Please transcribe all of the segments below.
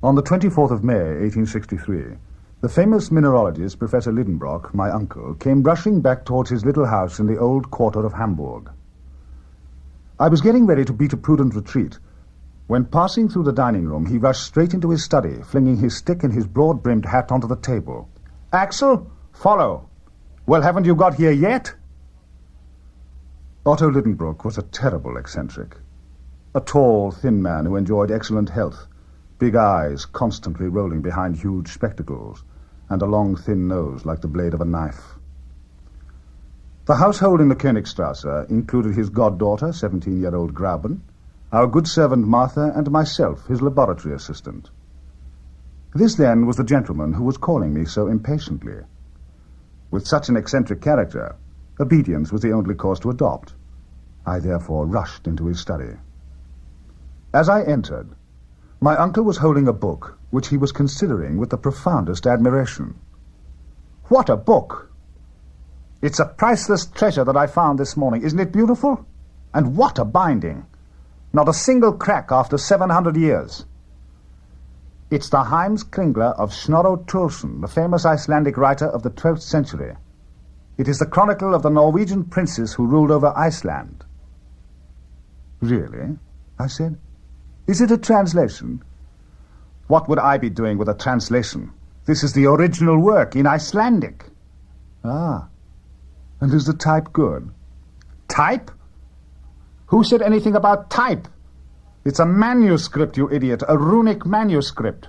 On the 24th of May, 1863, the famous mineralogist, Professor Lidenbrock, my uncle, came rushing back towards his little house in the old quarter of Hamburg. I was getting ready to beat a prudent retreat, when passing through the dining room, he rushed straight into his study, flinging his stick and his broad-brimmed hat onto the table. "Axel, follow! Well, haven't you got here yet?" Otto Lidenbrock was a terrible eccentric. A tall, thin man who enjoyed excellent health, big eyes constantly rolling behind huge spectacles, and a long, thin nose like the blade of a knife. The household in the Königstrasse included his goddaughter, 17-year-old Grauben, our good servant Martha, and myself, his laboratory assistant. This, then, was the gentleman who was calling me so impatiently. With such an eccentric character, obedience was the only course to adopt. I therefore rushed into his study. As I entered, my uncle was holding a book which he was considering with the profoundest admiration. "What a book! It's a priceless treasure that I found this morning. Isn't it beautiful? And what a binding! Not a single crack after 700 years. It's the Heimskringla of Snorro Turlsson, the famous Icelandic writer of the 12th century. It is the chronicle of the Norwegian princes who ruled over Iceland." "Really?" I said. "Is it a translation?" "What would I be doing with a translation? This is the original work in Icelandic." "Ah. And is the type good?" "Type? Who said anything about type? It's a manuscript, you idiot, a runic manuscript.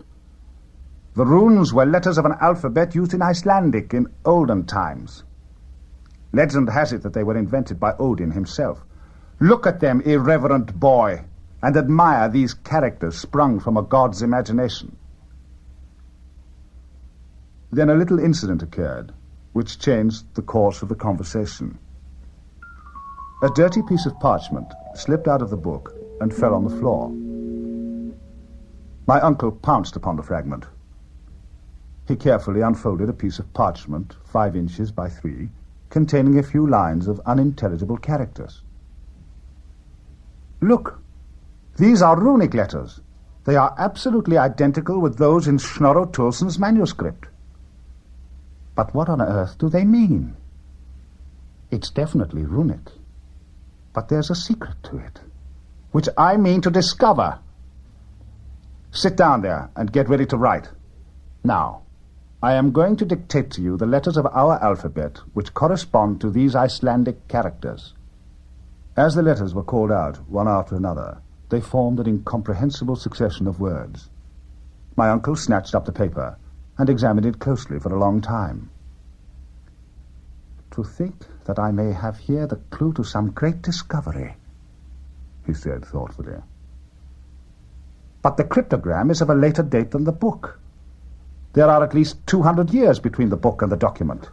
The runes were letters of an alphabet used in Icelandic in olden times. Legend has it that they were invented by Odin himself. Look at them, irreverent boy, and admire these characters sprung from a god's imagination." Then a little incident occurred, which changed the course of the conversation. A dirty piece of parchment slipped out of the book and fell on the floor. My uncle pounced upon the fragment. He carefully unfolded a piece of parchment 5 inches by 3, containing a few lines of unintelligible characters. "Look, these are runic letters. They are absolutely identical with those in Snorro Turlsson's manuscript. But what on earth do they mean? It's definitely runic. But there's a secret to it, which I mean to discover. Sit down there and get ready to write. Now, I am going to dictate to you the letters of our alphabet which correspond to these Icelandic characters." As the letters were called out, one after another, they formed an incomprehensible succession of words. My uncle snatched up the paper and examined it closely for a long time. "To think that I may have here the clue to some great discovery," he said thoughtfully. "But the cryptogram is of a later date than the book. There are at least 200 years between the book and the document.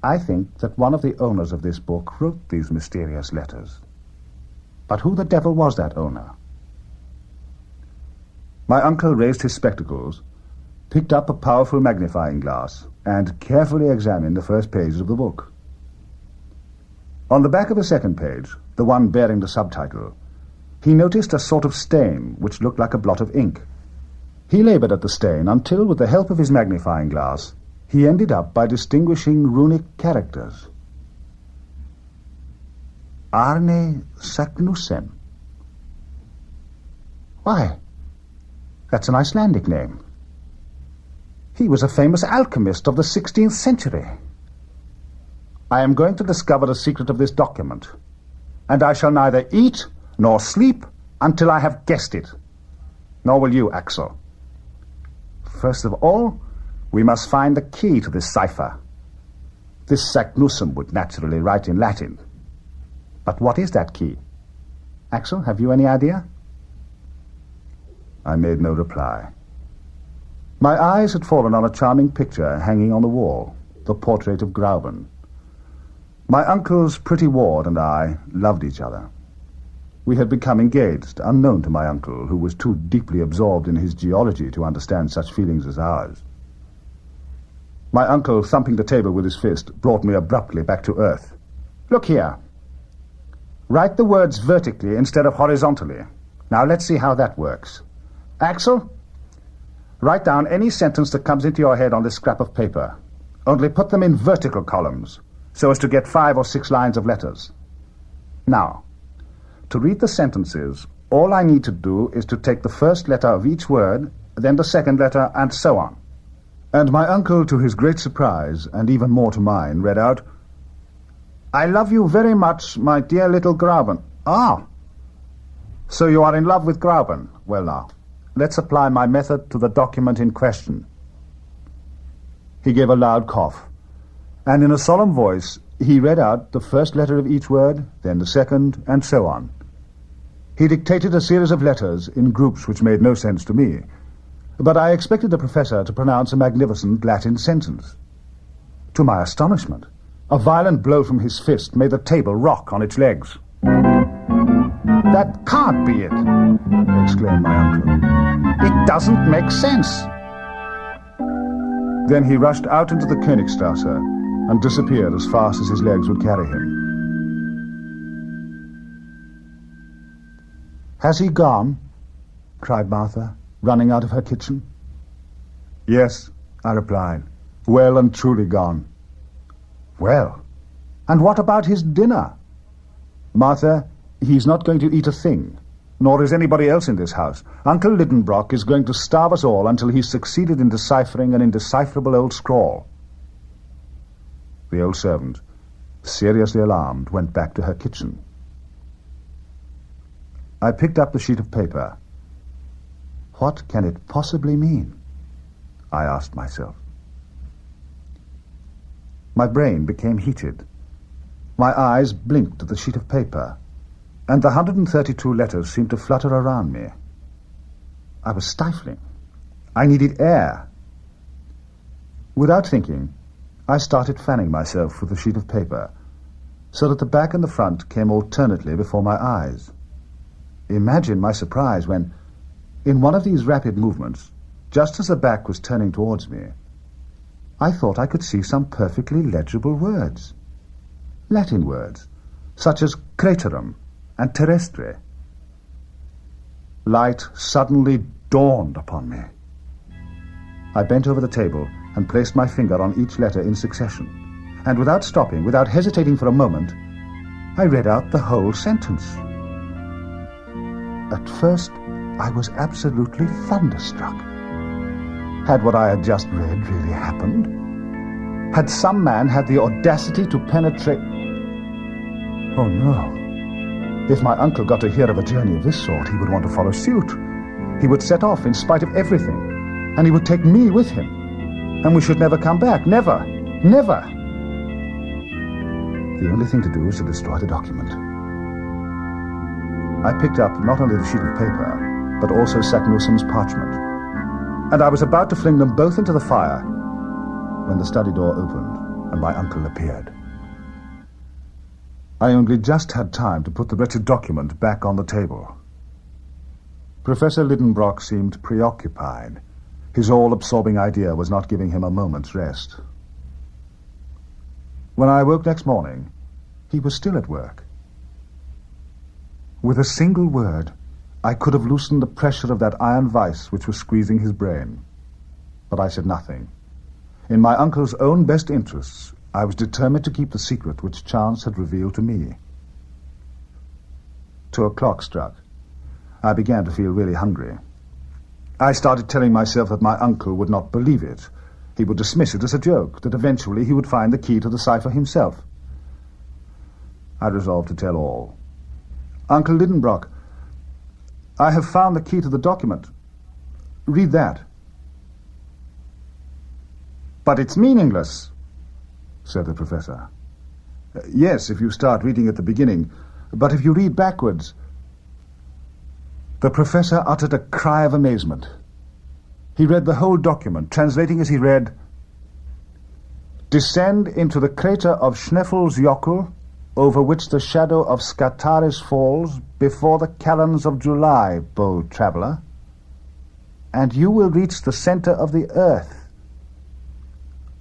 I think that one of the owners of this book wrote these mysterious letters. But who the devil was that owner?" My uncle raised his spectacles, picked up a powerful magnifying glass, and carefully examined the first pages of the book. On the back of the second page, the one bearing the subtitle, he noticed a sort of stain which looked like a blot of ink. He labored at the stain until, with the help of his magnifying glass, he ended up by distinguishing runic characters. Arne Saknussemm. Why, that's an Icelandic name. He was a famous alchemist of the 16th century. I am going to discover the secret of this document, and I shall neither eat nor sleep until I have guessed it. Nor will you, Axel. First of all, we must find the key to this cipher. This Saknussemm would naturally write in Latin. But what is that key? Axel, have you any idea? I made no reply. My eyes had fallen on a charming picture hanging on the wall, the portrait of Grauben. My uncle's pretty ward and I loved each other. We had become engaged, unknown to my uncle, who was too deeply absorbed in his geology to understand such feelings as ours. My uncle, thumping the table with his fist, brought me abruptly back to earth. Look here. Write the words vertically instead of horizontally. Now let's see how that works. Axel, write down any sentence that comes into your head on this scrap of paper. Only put them in vertical columns, so as to get 5 or 6 lines of letters. Now, to read the sentences, all I need to do is to take the first letter of each word, then the second letter, and so on. And my uncle, to his great surprise, and even more to mine, read out, I love you very much, my dear little Grauben. Ah, so you are in love with Grauben. Well now, let's apply my method to the document in question. He gave a loud cough, and in a solemn voice he read out the first letter of each word, then the second, and so on. He dictated a series of letters in groups which made no sense to me, but I expected the professor to pronounce a magnificent Latin sentence. To my astonishment, a violent blow from his fist made the table rock on its legs. That can't be it, exclaimed my uncle. It doesn't make sense. Then he rushed out into the Königstrasse and disappeared as fast as his legs would carry him. Has he gone? Cried Martha, running out of her kitchen. Yes, I replied, well and truly gone. Well, and what about his dinner? Martha, he's not going to eat a thing, nor is anybody else in this house. Uncle Lidenbrock is going to starve us all until he's succeeded in deciphering an indecipherable old scrawl. The old servant, seriously alarmed, went back to her kitchen. I picked up the sheet of paper. What can it possibly mean? I asked myself. My brain became heated. My eyes blinked at the sheet of paper, and the 132 letters seemed to flutter around me. I was stifling. I needed air. Without thinking, I started fanning myself with the sheet of paper, so that the back and the front came alternately before my eyes. Imagine my surprise when, in one of these rapid movements, just as the back was turning towards me, I thought I could see some perfectly legible words. Latin words, such as craterum and terrestre. Light suddenly dawned upon me. I bent over the table and placed my finger on each letter in succession, and without stopping, without hesitating for a moment, I read out the whole sentence. At first, I was absolutely thunderstruck. Had what I had just read really happened? Had some man had the audacity to penetrate... Oh, no. If my uncle got to hear of a journey of this sort, he would want to follow suit. He would set off in spite of everything, and he would take me with him. And we should never come back. Never. Never. The only thing to do is to destroy the document. I picked up not only the sheet of paper, but also Saknussemm's parchment, and I was about to fling them both into the fire when the study door opened and my uncle appeared. I only just had time to put the wretched document back on the table. Professor Lidenbrock seemed preoccupied. His all-absorbing idea was not giving him a moment's rest. When I awoke next morning, he was still at work. With a single word, I could have loosened the pressure of that iron vice which was squeezing his brain. But I said nothing. In my uncle's own best interests, I was determined to keep the secret which chance had revealed to me. 2 o'clock struck. I began to feel really hungry. I started telling myself that my uncle would not believe it. He would dismiss it as a joke, that eventually he would find the key to the cipher himself. I resolved to tell all. Uncle Lidenbrock, I have found the key to the document. Read that. But it's meaningless, said the professor. Yes, if you start reading at the beginning, but if you read backwards... The professor uttered a cry of amazement. He read the whole document, translating as he read, Descend into the crater of Schneffelsjokull, over which the shadow of Scartaris falls, before the calends of July, bold traveller, and you will reach the center of the earth.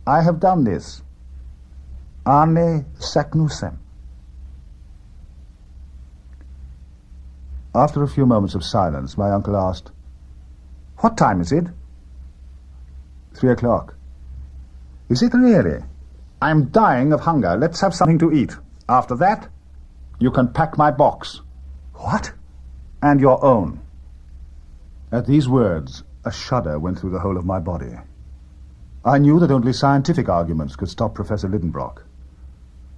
I have done this. Arne Saknussem. After a few moments of silence, my uncle asked, What time is it? 3:00. Is it really? I'm dying of hunger. Let's have something to eat. After that, you can pack my box. What? And your own. At these words, a shudder went through the whole of my body. I knew that only scientific arguments could stop Professor Lidenbrock.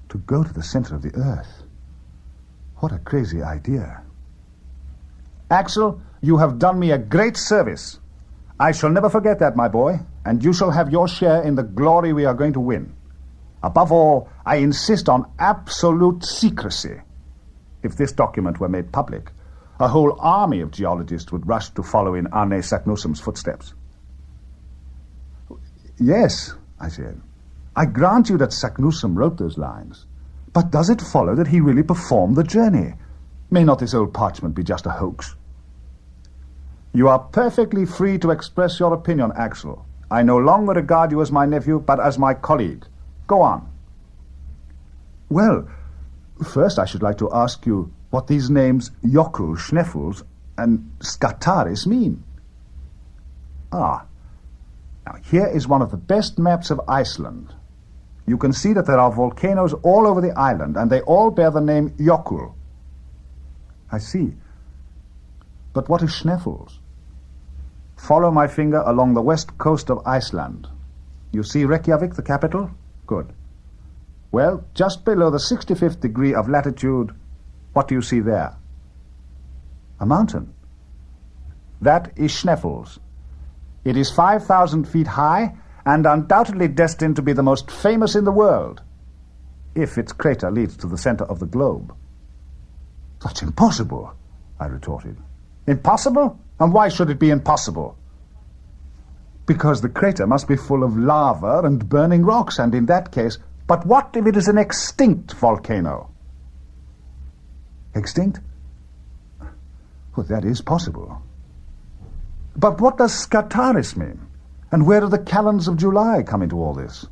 To go to the center of the Earth. What a crazy idea. Axel, you have done me a great service. I shall never forget that, my boy, and you shall have your share in the glory we are going to win. Above all, I insist on absolute secrecy. If this document were made public, a whole army of geologists would rush to follow in Arne Saknussemm's footsteps. Yes, I said. I grant you that Saknussemm wrote those lines. But does it follow that he really performed the journey? May not this old parchment be just a hoax? You are perfectly free to express your opinion, Axel. I no longer regard you as my nephew, but as my colleague. Go on. Well, first I should like to ask you what these names Jökull, Sneffels, and Skartaris mean. Now here is one of the best maps of Iceland. You can see that there are volcanoes all over the island, and they all bear the name Jökull. I see. But what is Sneffels? Follow my finger along the west coast of Iceland. You see Reykjavik, the capital? Good. Well, just below the 65th degree of latitude, what do you see there? A mountain. That is Sneffels. It is 5,000 feet high and undoubtedly destined to be the most famous in the world, if its crater leads to the center of the globe. That's impossible, I retorted. Impossible? And why should it be impossible? Because the crater must be full of lava and burning rocks, and in that case... But what if it is an extinct volcano? Extinct? Well, that is possible. But what does Skartaris mean? And where do the calends of July come into all this?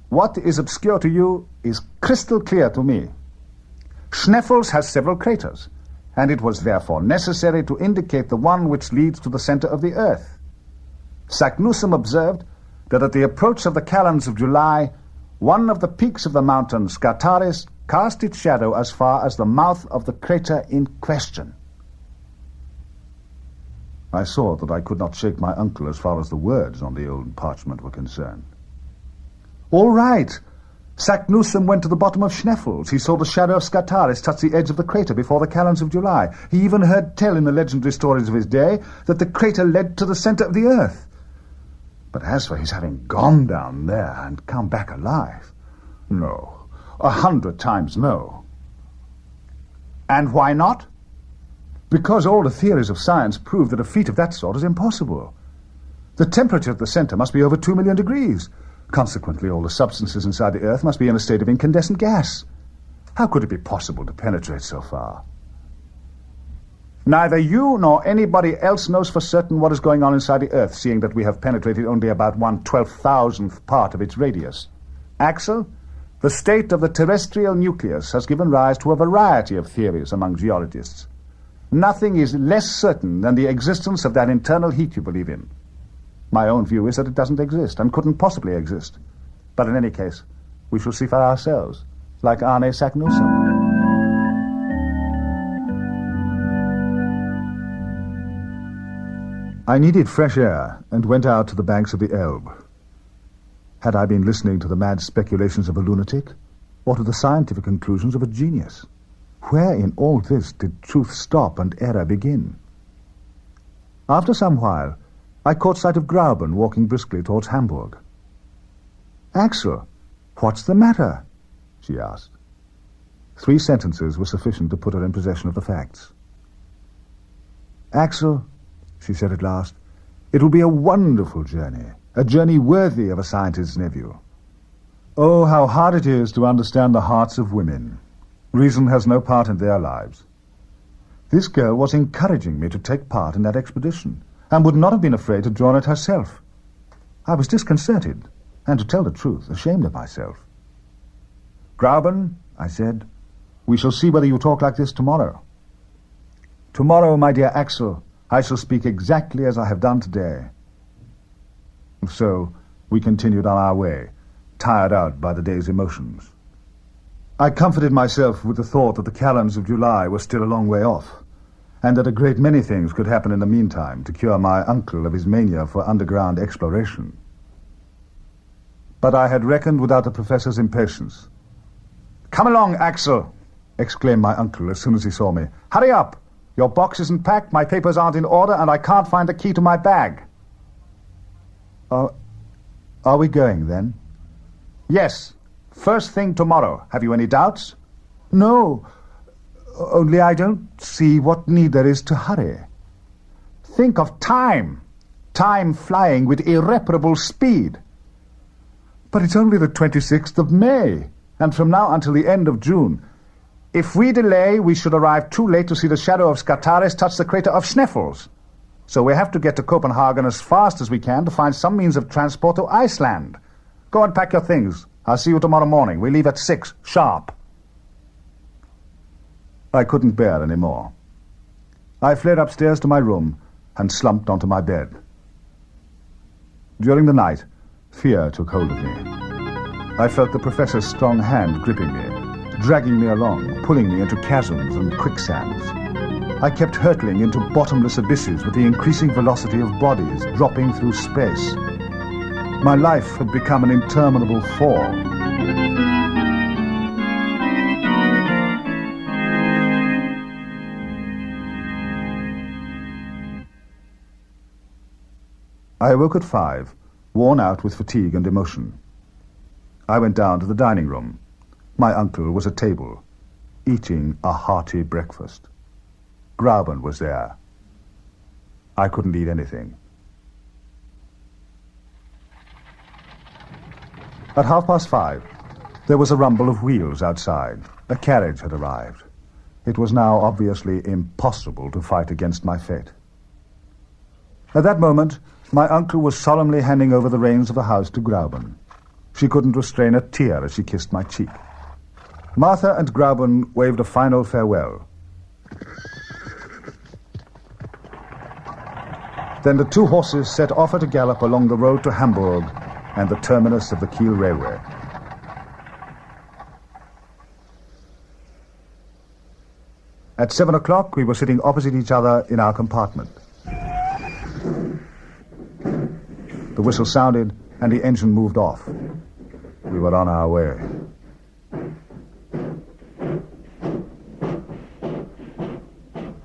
What is obscure to you is crystal clear to me. Sneffels has several craters, and it was therefore necessary to indicate the one which leads to the center of the Earth. Saknussemm observed that at the approach of the calends of July, one of the peaks of the mountain, Skartaris, cast its shadow as far as the mouth of the crater in question. I saw that I could not shake my uncle as far as the words on the old parchment were concerned. All right. Saknussemm went to the bottom of Sneffels. He saw the shadow of Skartaris touch the edge of the crater before the calends of July. He even heard tell in the legendary stories of his day that the crater led to the center of the Earth. But as for his having gone down there and come back alive, no, 100 times no. And why not? Because all the theories of science prove that a feat of that sort is impossible. The temperature at the center must be over 2 million degrees. Consequently, all the substances inside the Earth must be in a state of incandescent gas. How could it be possible to penetrate so far? Neither you nor anybody else knows for certain what is going on inside the Earth, seeing that we have penetrated only about 1/12,000th part of its radius. Axel, the state of the terrestrial nucleus has given rise to a variety of theories among geologists. Nothing is less certain than the existence of that internal heat you believe in. My own view is that it doesn't exist and couldn't possibly exist. But in any case, we shall see for ourselves, like Arne Saknussemm. I needed fresh air and went out to the banks of the Elbe. Had I been listening to the mad speculations of a lunatic, or to the scientific conclusions of a genius? Where in all this did truth stop and error begin? After some while, I caught sight of Grauben walking briskly towards Hamburg. "Axel, what's the matter?" she asked. 3 sentences were sufficient to put her in possession of the facts. "Axel," she said at last, "it will be a wonderful journey, a journey worthy of a scientist's nephew. Oh, how hard it is to understand the hearts of women. Reason has no part in their lives. This girl was encouraging me to take part in that expedition, and would not have been afraid to join it herself. I was disconcerted, and to tell the truth, ashamed of myself. 'Grauben,' I said, 'we shall see whether you talk like this tomorrow.' Tomorrow, my dear Axel, I shall speak exactly as I have done today." So we continued on our way, tired out by the day's emotions. I comforted myself with the thought that the calends of July were still a long way off, and that a great many things could happen in the meantime to cure my uncle of his mania for underground exploration. But I had reckoned without the professor's impatience. "Come along, Axel," exclaimed my uncle as soon as he saw me. "Hurry up! Your box isn't packed, my papers aren't in order, and I can't find the key to my bag." Are we going, then?" "Yes. First thing tomorrow. Have you any doubts?" "No. Only I don't see what need there is to hurry." "Think of time. Time flying with irreparable speed." "But it's only the 26th of May, and from now until the end of June. If we delay, we should arrive too late to see the shadow of Scartaris touch the crater of Sneffels. So we have to get to Copenhagen as fast as we can to find some means of transport to Iceland. Go and pack your things. I'll see you tomorrow morning. We leave at 6 sharp." I couldn't bear any more. I fled upstairs to my room and slumped onto my bed. During the night, fear took hold of me. I felt the professor's strong hand gripping me, dragging me along, pulling me into chasms and quicksands. I kept hurtling into bottomless abysses with the increasing velocity of bodies dropping through space. My life had become an interminable fall. I awoke at 5, worn out with fatigue and emotion. I went down to the dining room. My uncle was at table, eating a hearty breakfast. Grauben was there. I couldn't eat anything. At 5:30, there was a rumble of wheels outside. A carriage had arrived. It was now obviously impossible to fight against my fate. At that moment, my uncle was solemnly handing over the reins of the house to Grauben. She couldn't restrain a tear as she kissed my cheek. Martha and Grauben waved a final farewell. Then the two horses set off at a gallop along the road to Hamburg and the terminus of the Kiel Railway. At 7 o'clock, we were sitting opposite each other in our compartment. The whistle sounded, and the engine moved off. We were on our way.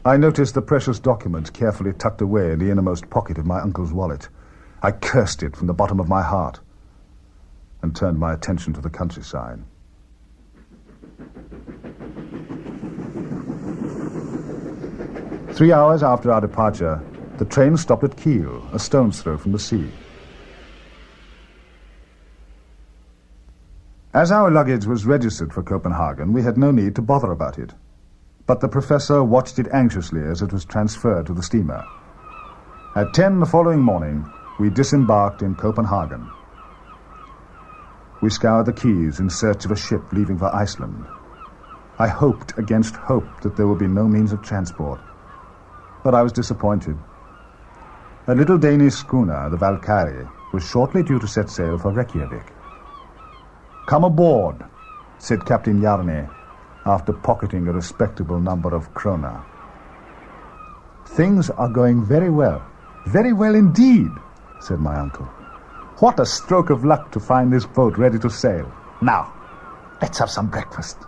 I noticed the precious document carefully tucked away in the innermost pocket of my uncle's wallet. I cursed it from the bottom of my heart and turned my attention to the countryside. Three hours after our departure, the train stopped at Kiel, a stone's throw from the sea. As our luggage was registered for Copenhagen, we had no need to bother about it. But the professor watched it anxiously as it was transferred to the steamer. At 10 the following morning, we disembarked in Copenhagen. We scoured the quays in search of a ship leaving for Iceland. I hoped against hope that there would be no means of transport, but I was disappointed. A little Danish schooner, the Valkyrie, was shortly due to set sail for Reykjavik. "Come aboard," said Captain Jarne, after pocketing a respectable number of kroner. "Things are going very well indeed," said my uncle. "What a stroke of luck to find this boat ready to sail. Now, let's have some breakfast."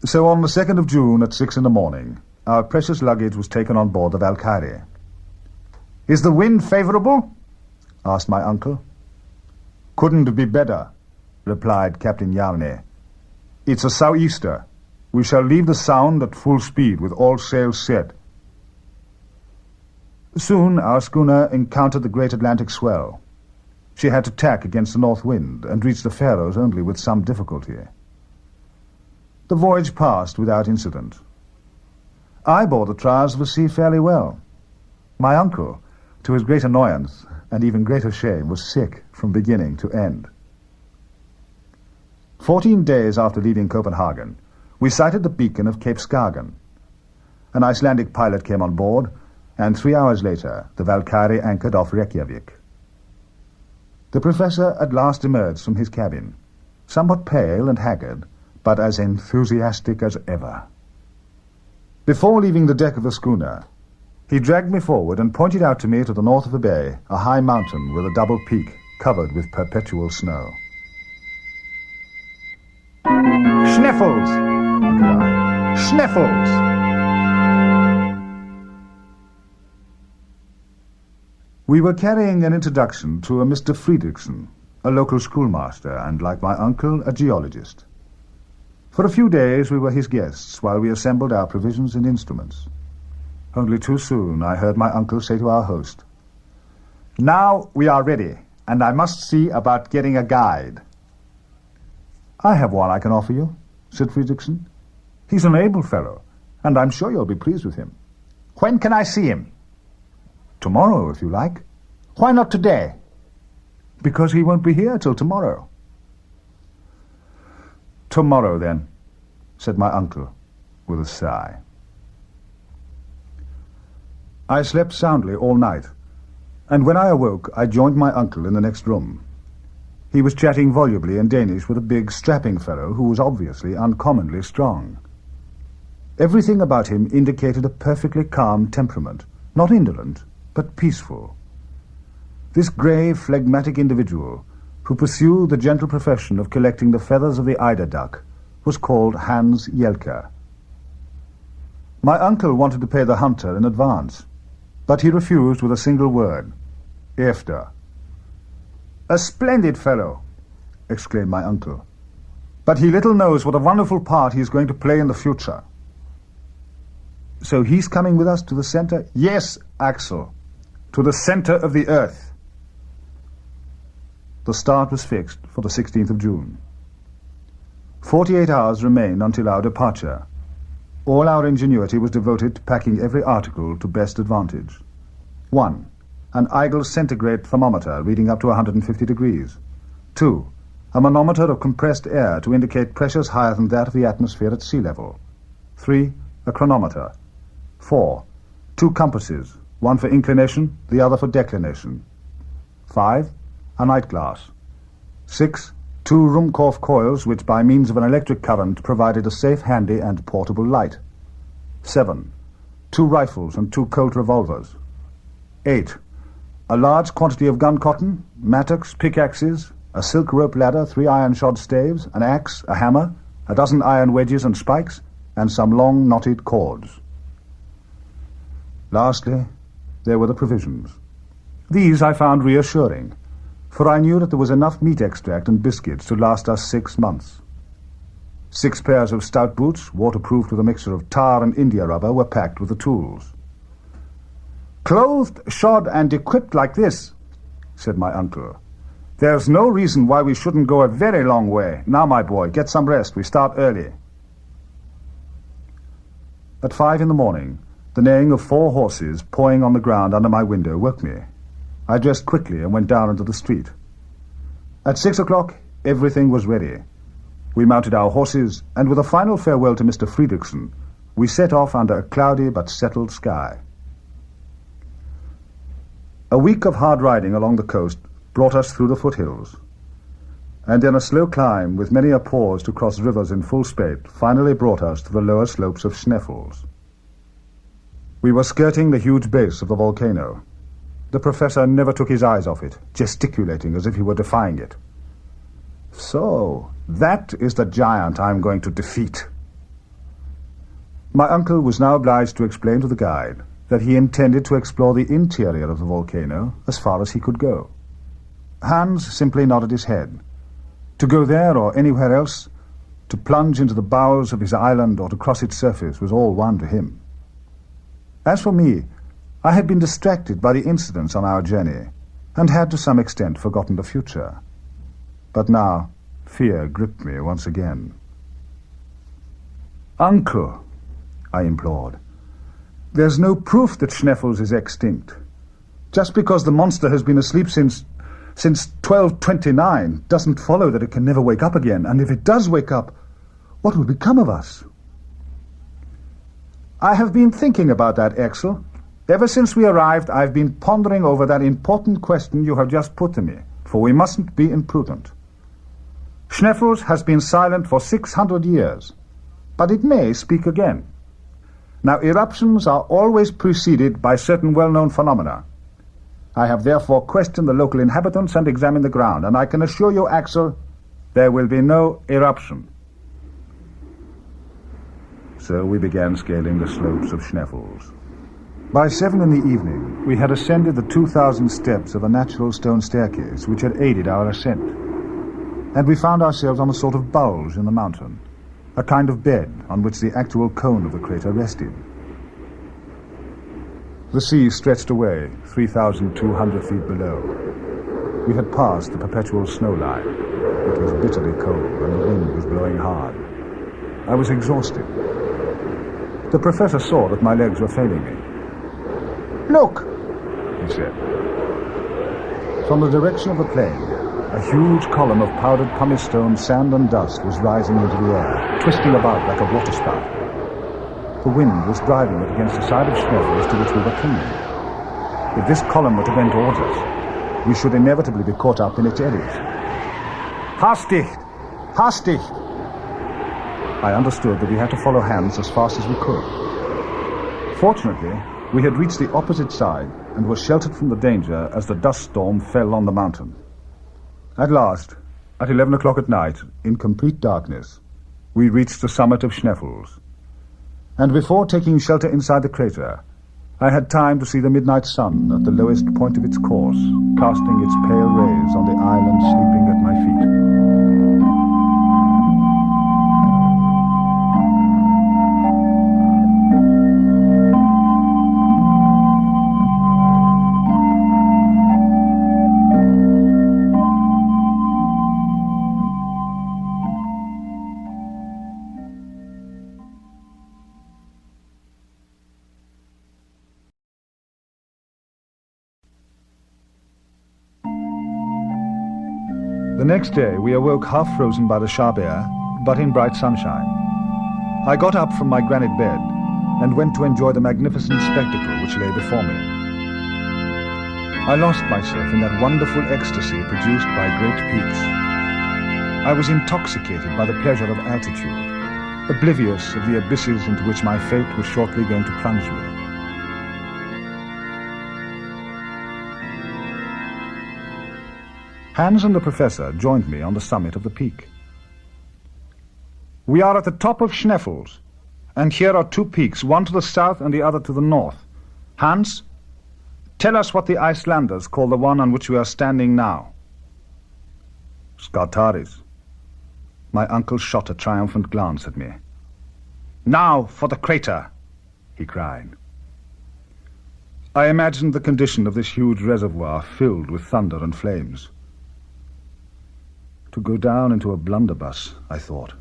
So on the 2nd of June at 6 in the morning, our precious luggage was taken on board the Valkyrie. "Is the wind favorable?" asked my uncle. "Couldn't be better," replied Captain Jarne. "It's a sou'easter. We shall leave the Sound at full speed with all sails set." Soon our schooner encountered the great Atlantic swell. She had to tack against the north wind and reached the Faroes only with some difficulty. The voyage passed without incident. I bore the trials of the sea fairly well. My uncle, to his great annoyance and even greater shame, was sick from beginning to end. 14 days after leaving Copenhagen, we sighted the beacon of Cape Skagen. An Icelandic pilot came on board, and 3 hours later, the Valkyrie anchored off Reykjavik. The professor at last emerged from his cabin, somewhat pale and haggard, but as enthusiastic as ever. Before leaving the deck of the schooner, he dragged me forward and pointed out to me to the north of the bay a high mountain with a double peak covered with perpetual snow. "Schneffels!" he cried. "Schneffels!" We were carrying an introduction to a Mr. Friedrichsen, a local schoolmaster, and, like my uncle, a geologist. For a few days we were his guests while we assembled our provisions and instruments. Only too soon I heard my uncle say to our host, "Now we are ready, and I must see about getting a guide." "I have one I can offer you," said Friedrichsen. "He's an able fellow, and I'm sure you'll be pleased with him." "When can I see him?" "Tomorrow, if you like." "Why not today?" "Because he won't be here till tomorrow." "Tomorrow, then," said my uncle, with a sigh. I slept soundly all night, and when I awoke I joined my uncle in the next room. He was chatting volubly in Danish with a big, strapping fellow who was obviously uncommonly strong. Everything about him indicated a perfectly calm temperament, not indolent, but peaceful. This grave, phlegmatic individual, who pursued the gentle profession of collecting the feathers of the eider duck, was called Hans Jelka. My uncle wanted to pay the hunter in advance, but he refused with a single word, "Efter." "A splendid fellow," exclaimed my uncle. "But he little knows what a wonderful part he is going to play in the future." "So he's coming with us to the center?" "Yes, Axel, to the center of the earth." The start was fixed for the 16th of June. 48 hours remained until our departure. All our ingenuity was devoted to packing every article to best advantage. 1. An Eigel centigrade thermometer reading up to 150 degrees. 2. A manometer of compressed air to indicate pressures higher than that of the atmosphere at sea level. 3. A chronometer. 4. 2 compasses, one for inclination, the other for declination. 5. A night glass. 6. 2 Ruhmkorff coils which by means of an electric current provided a safe, handy and portable light. 7. 2 rifles and 2 Colt revolvers. 8. A large quantity of gun cotton, mattocks, pickaxes, a silk rope ladder, 3 iron-shod staves, an axe, a hammer, a dozen iron wedges and spikes, and some long knotted cords. Lastly, there were the provisions. These I found reassuring, for I knew that there was enough meat extract and biscuits to last us 6 months. 6 pairs of stout boots, waterproofed with a mixture of tar and India rubber, were packed with the tools. "Clothed, shod, and equipped like this," said my uncle, "there's no reason why we shouldn't go a very long way. Now, my boy, get some rest. We start early." At 5 in the morning, the neighing of 4 horses pawing on the ground under my window woke me. I dressed quickly and went down into the street. At 6 o'clock, everything was ready. We mounted our horses, and with a final farewell to Mr. Friedrichsen, we set off under a cloudy but settled sky. A week of hard riding along the coast brought us through the foothills, and then a slow climb with many a pause to cross rivers in full spate finally brought us to the lower slopes of Sneffels. We were skirting the huge base of the volcano. The professor never took his eyes off it, gesticulating as if he were defying it. "So, that is the giant I'm going to defeat." My uncle was now obliged to explain to the guide that he intended to explore the interior of the volcano as far as he could go. Hans simply nodded his head. To go there or anywhere else, to plunge into the bowels of his island or to cross its surface was all one to him. As for me, I had been distracted by the incidents on our journey, and had to some extent forgotten the future. But now, fear gripped me once again. "Uncle," I implored, "there's no proof that Sneffels is extinct. Just because the monster has been asleep since since 1229 doesn't follow that it can never wake up again, and if it does wake up, what will become of us? I have been thinking about that, Axel. Ever since we arrived, I've been pondering over that important question you have just put to me, for we mustn't be imprudent. Schneffels has been silent for 600 years, but it may speak again. Now, eruptions are always preceded by certain well-known phenomena. I have therefore questioned the local inhabitants and examined the ground, and I can assure you, Axel, there will be no eruption. So we began scaling the slopes of Schneffels. By 7 in the evening, we had ascended the 2,000 steps of a natural stone staircase which had aided our ascent, and we found ourselves on a sort of bulge in the mountain, a kind of bed on which the actual cone of the crater rested. The sea stretched away 3,200 feet below. We had passed the perpetual snow line. It was bitterly cold and the wind was blowing hard. I was exhausted. The professor saw that my legs were failing me. "Look," he said. From the direction of the plain, a huge column of powdered pumice stone, sand and dust was rising into the air, twisting about like a waterspout. The wind was driving it against the side of Schneffels to which we were clinging. If this column were to bend towards us, we should inevitably be caught up in its eddies. "Hastig! Hastig!" I understood that we had to follow Hans as fast as we could. Fortunately, we had reached the opposite side and were sheltered from the danger as the dust storm fell on the mountain. At last, at 11 o'clock at night, in complete darkness, we reached the summit of Schneffels. And before taking shelter inside the crater, I had time to see the midnight sun at the lowest point of its course, casting its pale rays on the island sleeping at my feet. The next day we awoke half frozen by the sharp air, but in bright sunshine. I got up from my granite bed and went to enjoy the magnificent spectacle which lay before me. I lost myself in that wonderful ecstasy produced by great peaks. I was intoxicated by the pleasure of altitude, oblivious of the abysses into which my fate was shortly going to plunge me. Hans and the professor joined me on the summit of the peak. "We are at the top of Schneffels, and here are two peaks, one to the south and the other to the north. Hans, tell us what the Icelanders call the one on which we are standing now." "Skartaris." My uncle shot a triumphant glance at me. "Now for the crater," he cried. I imagined the condition of this huge reservoir filled with thunder and flames. To go down into a blunderbuss, I thought,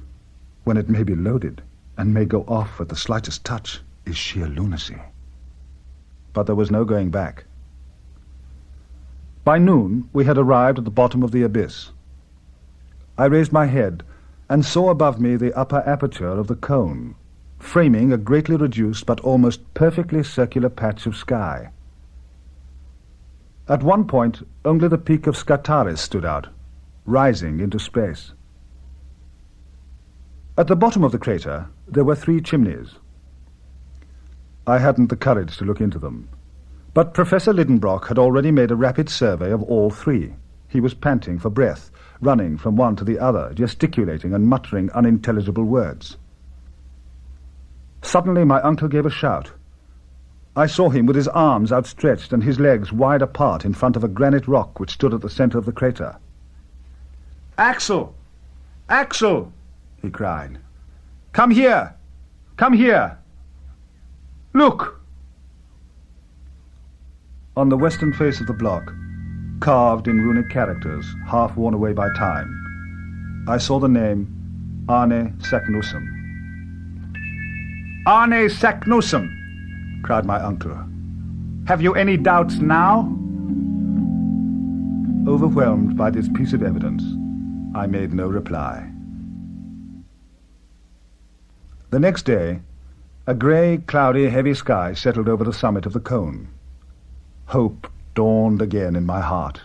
when it may be loaded and may go off at the slightest touch, is sheer lunacy. But there was no going back. By noon, we had arrived at the bottom of the abyss. I raised my head and saw above me the upper aperture of the cone, framing a greatly reduced but almost perfectly circular patch of sky. At one point, only the peak of Skartaris stood out, rising into space. At the bottom of the crater, there were 3 chimneys. I hadn't the courage to look into them, but Professor Lidenbrock had already made a rapid survey of all 3. He was panting for breath, running from one to the other, gesticulating and muttering unintelligible words. Suddenly my uncle gave a shout. I saw him with his arms outstretched and his legs wide apart in front of a granite rock which stood at the center of the crater. "Axel! Axel!" he cried. "Come here! Come here! Look!" On the western face of the block, carved in runic characters, half worn away by time, I saw the name Arne Saknussemm. "Arne Saknussemm!" cried my uncle. "Have you any doubts now?" Overwhelmed by this piece of evidence, I made no reply. The next day, a grey, cloudy, heavy sky settled over the summit of the cone. Hope dawned again in my heart.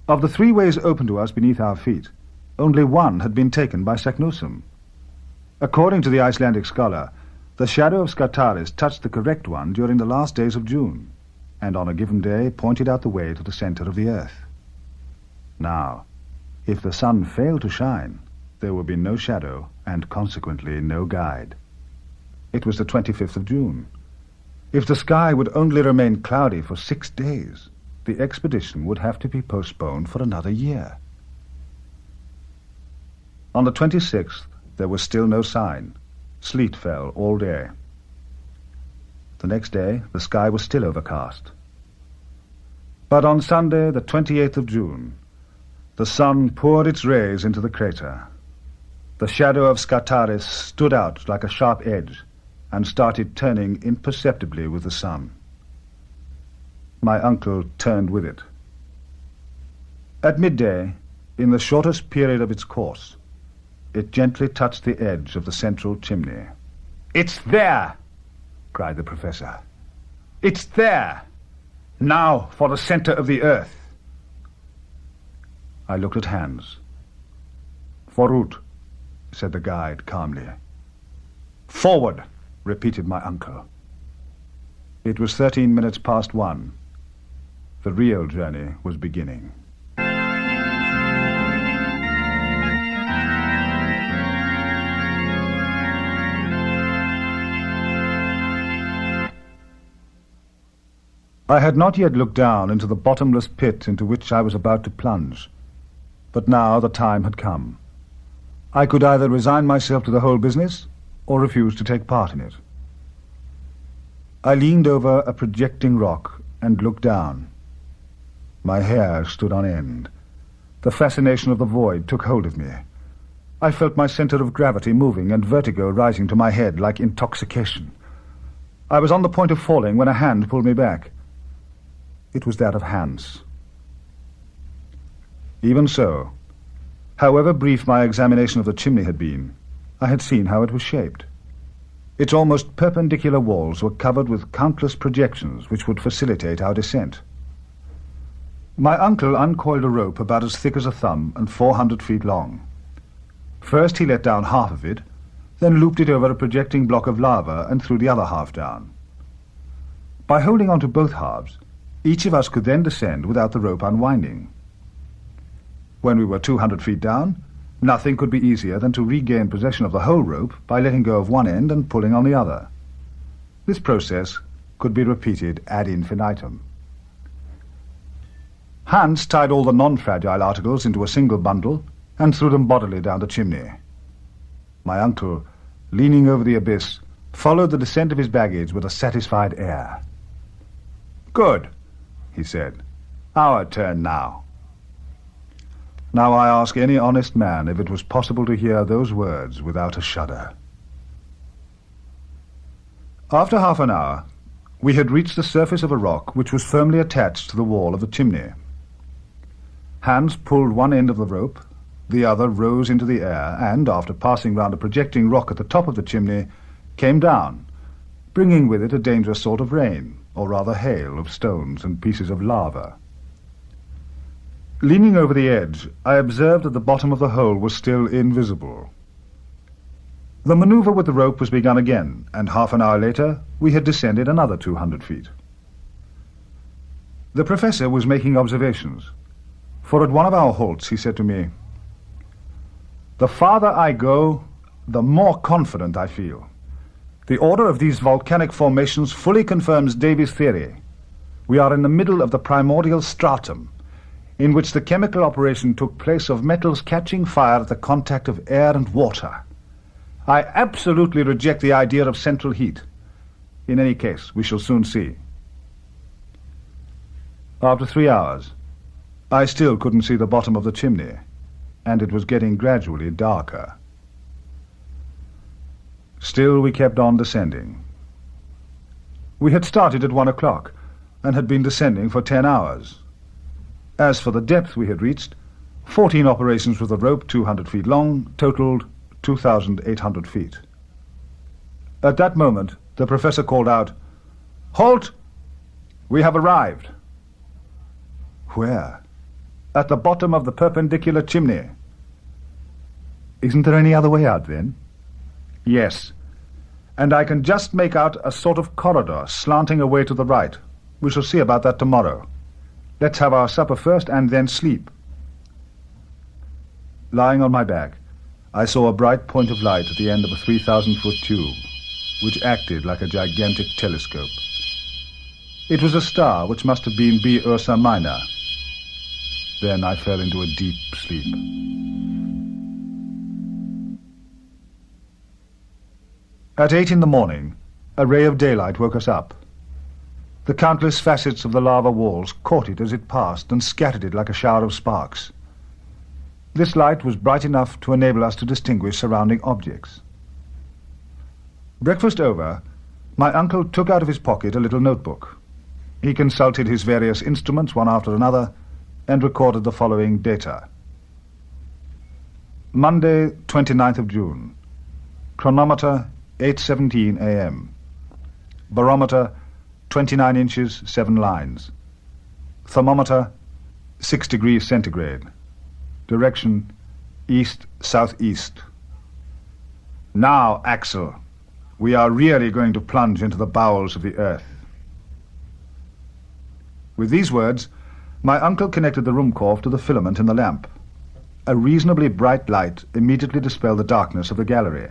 Of the 3 ways open to us beneath our feet, only one had been taken by Saknussemm. According to the Icelandic scholar, the shadow of Scartaris touched the correct one during the last days of June, and on a given day pointed out the way to the center of the earth. Now, if the sun failed to shine, there would be no shadow, and consequently no guide. It was the 25th of June. If the sky would only remain cloudy for 6 days, the expedition would have to be postponed for another year. On the 26th, there was still no sign. Sleet fell all day. The next day, the sky was still overcast. But on Sunday, the 28th of June, the sun poured its rays into the crater. The shadow of Scartaris stood out like a sharp edge and started turning imperceptibly with the sun. My uncle turned with it. At midday, in the shortest period of its course, it gently touched the edge of the central chimney. "It's there!" cried the professor. "It's there! Now for the center of the earth!" I looked at Hans. "Forut," said the guide calmly. "Forward," repeated my uncle. It was 13 minutes past 1. The real journey was beginning. I had not yet looked down into the bottomless pit into which I was about to plunge, but now the time had come. I could either resign myself to the whole business or refuse to take part in it. I leaned over a projecting rock and looked down. My hair stood on end. The fascination of the void took hold of me. I felt my center of gravity moving and vertigo rising to my head like intoxication. I was on the point of falling when a hand pulled me back. It was that of Hans. Even so, however brief my examination of the chimney had been, I had seen how it was shaped. Its almost perpendicular walls were covered with countless projections which would facilitate our descent. My uncle uncoiled a rope about as thick as a thumb and 400 feet long. First he let down half of it, then looped it over a projecting block of lava and threw the other half down. By holding on to both halves, each of us could then descend without the rope unwinding. When we were 200 feet down, nothing could be easier than to regain possession of the whole rope by letting go of one end and pulling on the other. This process could be repeated ad infinitum. Hans tied all the non-fragile articles into a single bundle and threw them bodily down the chimney. My uncle, leaning over the abyss, followed the descent of his baggage with a satisfied air. "Good," he said. "Our turn now." Now I ask any honest man if it was possible to hear those words without a shudder. After half an hour, we had reached the surface of a rock which was firmly attached to the wall of the chimney. Hans pulled one end of the rope, the other rose into the air, and, after passing round a projecting rock at the top of the chimney, came down, bringing with it a dangerous sort of rain, or rather hail, of stones and pieces of lava. Leaning over the edge, I observed that the bottom of the hole was still invisible. The maneuver with the rope was begun again, and half an hour later we had descended another 200 feet. The professor was making observations, for at one of our halts he said to me, "The farther I go, the more confident I feel. The order of these volcanic formations fully confirms Davy's theory. We are in the middle of the primordial stratum, in which the chemical operation took place of metals catching fire at the contact of air and water. I absolutely reject the idea of central heat. In any case, we shall soon see." After 3 hours, I still couldn't see the bottom of the chimney, and it was getting gradually darker. Still we kept on descending. We had started at 1 o'clock, and had been descending for 10 hours. As for the depth we had reached, 14 operations with a rope 200 feet long totaled 2,800 feet. At that moment, the professor called out, "Halt! We have arrived." "Where?" "At the bottom of the perpendicular chimney." "Isn't there any other way out, then?" "Yes, and I can just make out a sort of corridor slanting away to the right. We shall see about that tomorrow. Let's have our supper first and then sleep." Lying on my back, I saw a bright point of light at the end of a 3,000-foot tube, which acted like a gigantic telescope. It was a star which must have been B Ursa Minor. Then I fell into a deep sleep. At 8 in the morning, a ray of daylight woke us up. The countless facets of the lava walls caught it as it passed and scattered it like a shower of sparks. This light was bright enough to enable us to distinguish surrounding objects. Breakfast over, my uncle took out of his pocket a little notebook. He consulted his various instruments one after another and recorded the following data. Monday, 29th of June. Chronometer, 8:17 a.m. Barometer, 29 inches, 7 lines. Thermometer, 6 degrees centigrade. Direction, east-southeast. "Now, Axel, we are really going to plunge into the bowels of the earth." With these words, my uncle connected the Ruhmkorff to the filament in the lamp. A reasonably bright light immediately dispelled the darkness of the gallery.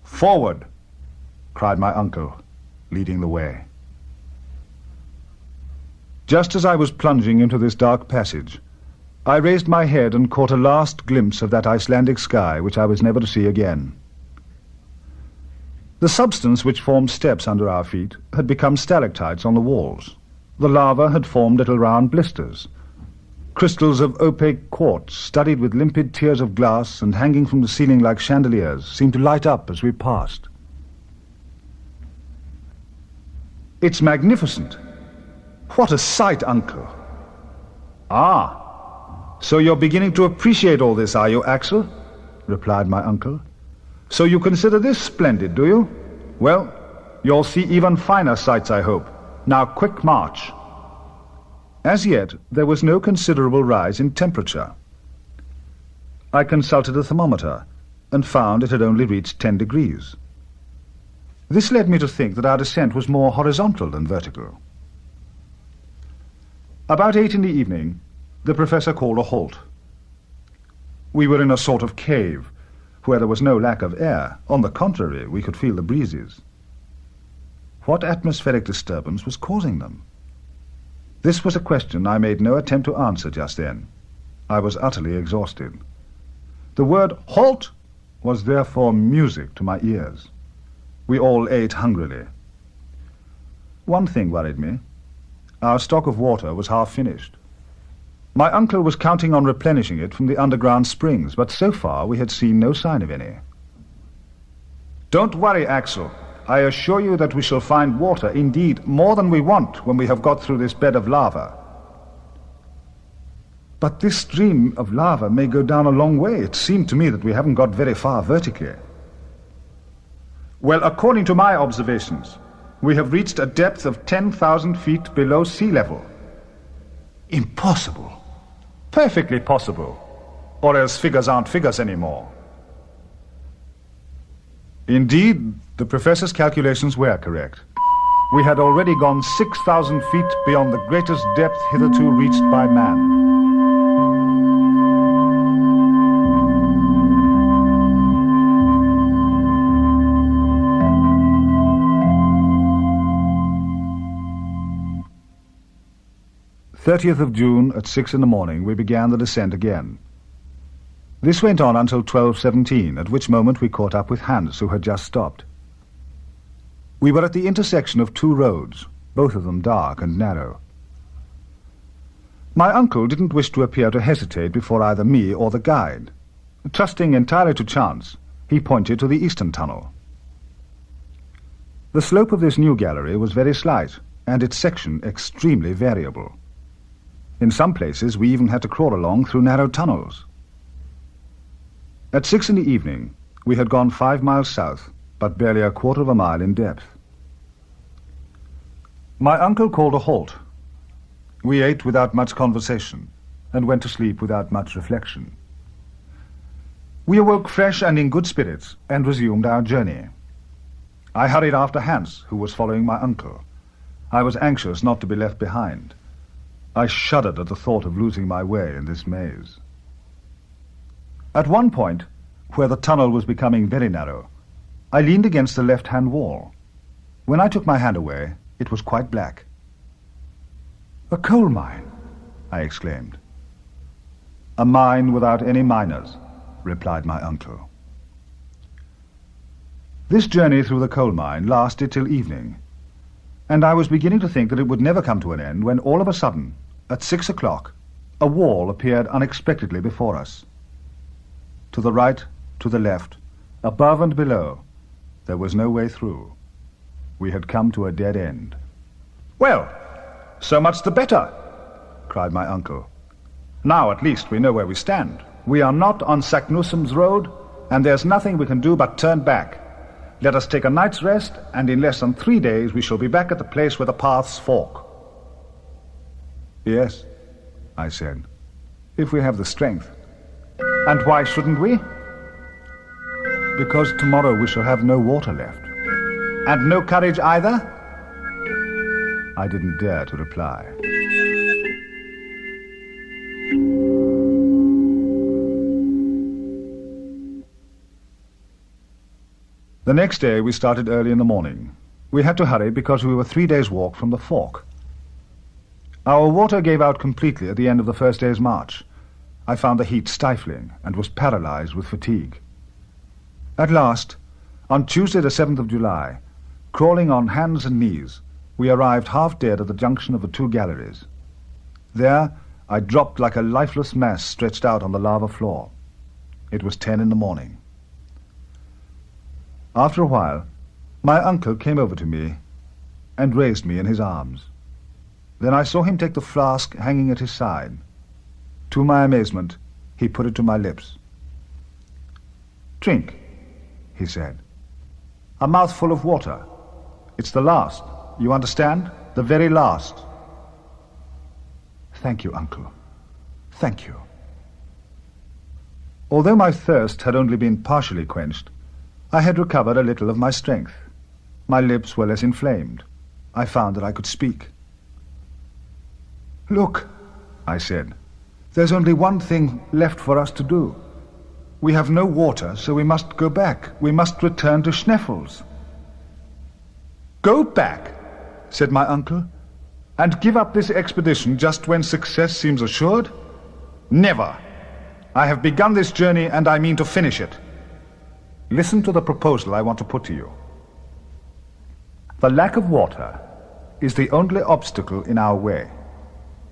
"Forward!" cried my uncle, leading the way. Just as I was plunging into this dark passage, I raised my head and caught a last glimpse of that Icelandic sky which I was never to see again. The substance which formed steps under our feet had become stalactites on the walls. The lava had formed little round blisters. Crystals of opaque quartz, studded with limpid tiers of glass and hanging from the ceiling like chandeliers, seemed to light up as we passed. "It's magnificent. What a sight, Uncle." "Ah, so you're beginning to appreciate all this, are you, Axel?" replied my uncle. "So you consider this splendid, do you? Well, you'll see even finer sights, I hope. Now, quick march." As yet, there was no considerable rise in temperature. I consulted a thermometer and found it had only reached 10 degrees. This led me to think that our descent was more horizontal than vertical. About 8 in the evening, the professor called a halt. We were in a sort of cave, where there was no lack of air. On the contrary, we could feel the breezes. What atmospheric disturbance was causing them? This was a question I made no attempt to answer just then. I was utterly exhausted. The word "halt" was therefore music to my ears. We all ate hungrily. One thing worried me. Our stock of water was half finished. My uncle was counting on replenishing it from the underground springs, but so far we had seen no sign of any. "Don't worry, Axel. I assure you that we shall find water, indeed, more than we want when we have got through this bed of lava." "But this stream of lava may go down a long way. It seemed to me that we haven't got very far vertically." "Well, according to my observations, we have reached a depth of 10,000 feet below sea level." "Impossible." "Perfectly possible. Or else figures aren't figures anymore." Indeed, the professor's calculations were correct. We had already gone 6,000 feet beyond the greatest depth hitherto reached by man. "30th of June at 6 in the morning we began the descent again. This went on until 12:17, at which moment we caught up with Hans, who had just stopped. We were at the intersection of two roads, both of them dark and narrow. My uncle didn't wish to appear to hesitate before either me or the guide. Trusting entirely to chance, he pointed to the eastern tunnel. The slope of this new gallery was very slight, and its section extremely variable. In some places, we even had to crawl along through narrow tunnels. At 6 in the evening, we had gone 5 miles south, but barely a quarter of a mile in depth. My uncle called a halt. We ate without much conversation, and went to sleep without much reflection. We awoke fresh and in good spirits, and resumed our journey. I hurried after Hans, who was following my uncle. I was anxious not to be left behind. I shuddered at the thought of losing my way in this maze. At one point, where the tunnel was becoming very narrow, I leaned against the left-hand wall. When I took my hand away, it was quite black. "A coal mine," I exclaimed. "A mine without any miners," replied my uncle. This journey through the coal mine lasted till evening, and I was beginning to think that it would never come to an end when all of a sudden, at 6 o'clock, a wall appeared unexpectedly before us. To the right, to the left, above and below, there was no way through. We had come to a dead end. "Well, so much the better," cried my uncle. "Now at least we know where we stand. We are not on Saknussum's road, and there's nothing we can do but turn back. Let us take a night's rest, and in less than 3 days we shall be back at the place where the paths fork." "Yes," I said, "if we have the strength." "And why shouldn't we?" "Because tomorrow we shall have no water left." "And no courage either?" I didn't dare to reply. The next day we started early in the morning. We had to hurry because we were 3 days' walk from the fork. Our water gave out completely at the end of the first day's march. I found the heat stifling and was paralyzed with fatigue. At last, on Tuesday the 7th of July, crawling on hands and knees, we arrived half dead at the junction of the 2 galleries. There I dropped like a lifeless mass stretched out on the lava floor. It was 10 in the morning. After a while, my uncle came over to me and raised me in his arms. Then I saw him take the flask hanging at his side. To my amazement, he put it to my lips. "Drink," he said. "A mouthful of water. It's the last. You understand? The very last." "Thank you, Uncle. Thank you." Although my thirst had only been partially quenched, I had recovered a little of my strength. My lips were less inflamed. I found that I could speak. "Look," I said, "there's only one thing left for us to do. We have no water, so we must go back. We must return to Schneffel's." "Go back," said my uncle, "and give up this expedition just when success seems assured? Never. I have begun this journey and I mean to finish it. Listen to the proposal I want to put to you. The lack of water is the only obstacle in our way.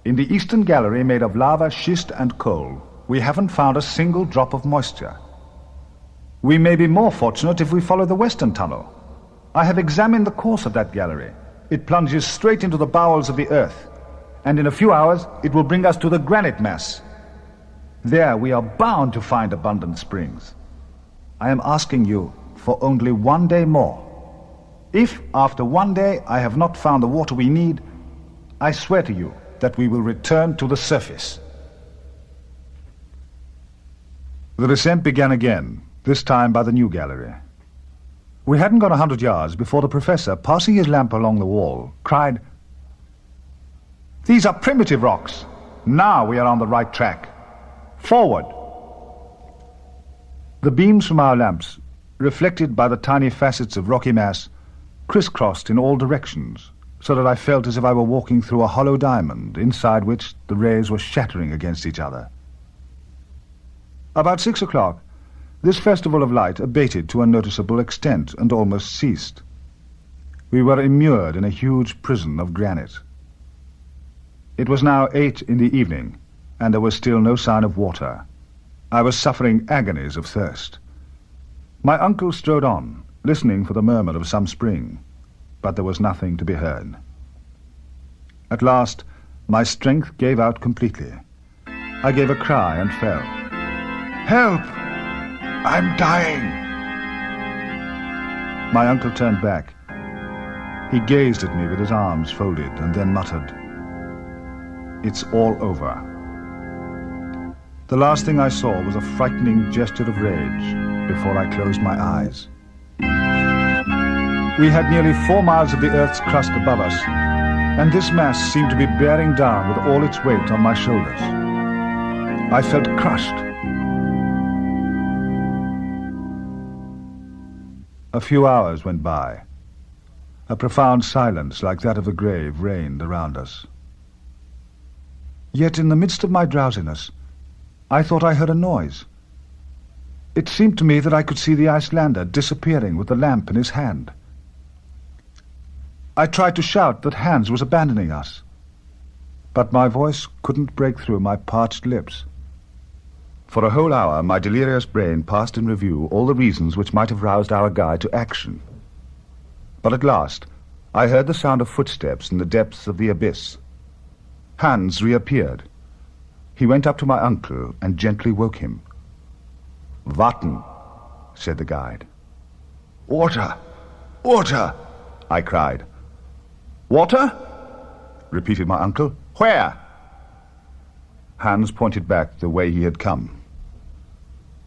In the eastern gallery made of lava, schist and coal, we haven't found a single drop of moisture. We may be more fortunate if we follow the western tunnel. I have examined the course of that gallery. It plunges straight into the bowels of the earth, and in a few hours it will bring us to the granite mass. There we are bound to find abundant springs. I am asking you for only 1 day more. If, after 1 day, I have not found the water we need, I swear to you that we will return to the surface." The descent began again, this time by the new gallery. We hadn't gone 100 yards before the professor, passing his lamp along the wall, cried, "These are primitive rocks. Now we are on the right track. Forward!" The beams from our lamps, reflected by the tiny facets of rocky mass, crisscrossed in all directions, so that I felt as if I were walking through a hollow diamond, inside which the rays were shattering against each other. About 6 o'clock, this festival of light abated to a noticeable extent and almost ceased. We were immured in a huge prison of granite. It was now 8 in the evening, and there was still no sign of water. I was suffering agonies of thirst. My uncle strode on, listening for the murmur of some spring, but there was nothing to be heard. At last, My strength gave out completely. I gave a cry and fell. "Help! I'm dying!" My uncle turned back. He gazed at me with his arms folded and then muttered, "It's all over." The last thing I saw was a frightening gesture of rage before I closed my eyes. We had nearly 4 miles of the Earth's crust above us, and this mass seemed to be bearing down with all its weight on my shoulders. I felt crushed. A few hours went by. A profound silence like that of the grave reigned around us. Yet in the midst of my drowsiness, I thought I heard a noise. It seemed to me that I could see the Icelander disappearing with the lamp in his hand. I tried to shout that Hans was abandoning us, but my voice couldn't break through my parched lips. For a whole hour, my delirious brain passed in review all the reasons which might have roused our guide to action. But at last, I heard the sound of footsteps in the depths of the abyss. Hans reappeared. He went up to my uncle and gently woke him. "Warten," said the guide. "Water! Water!" I cried. "Water?" repeated my uncle. "Where?" Hans pointed back the way he had come.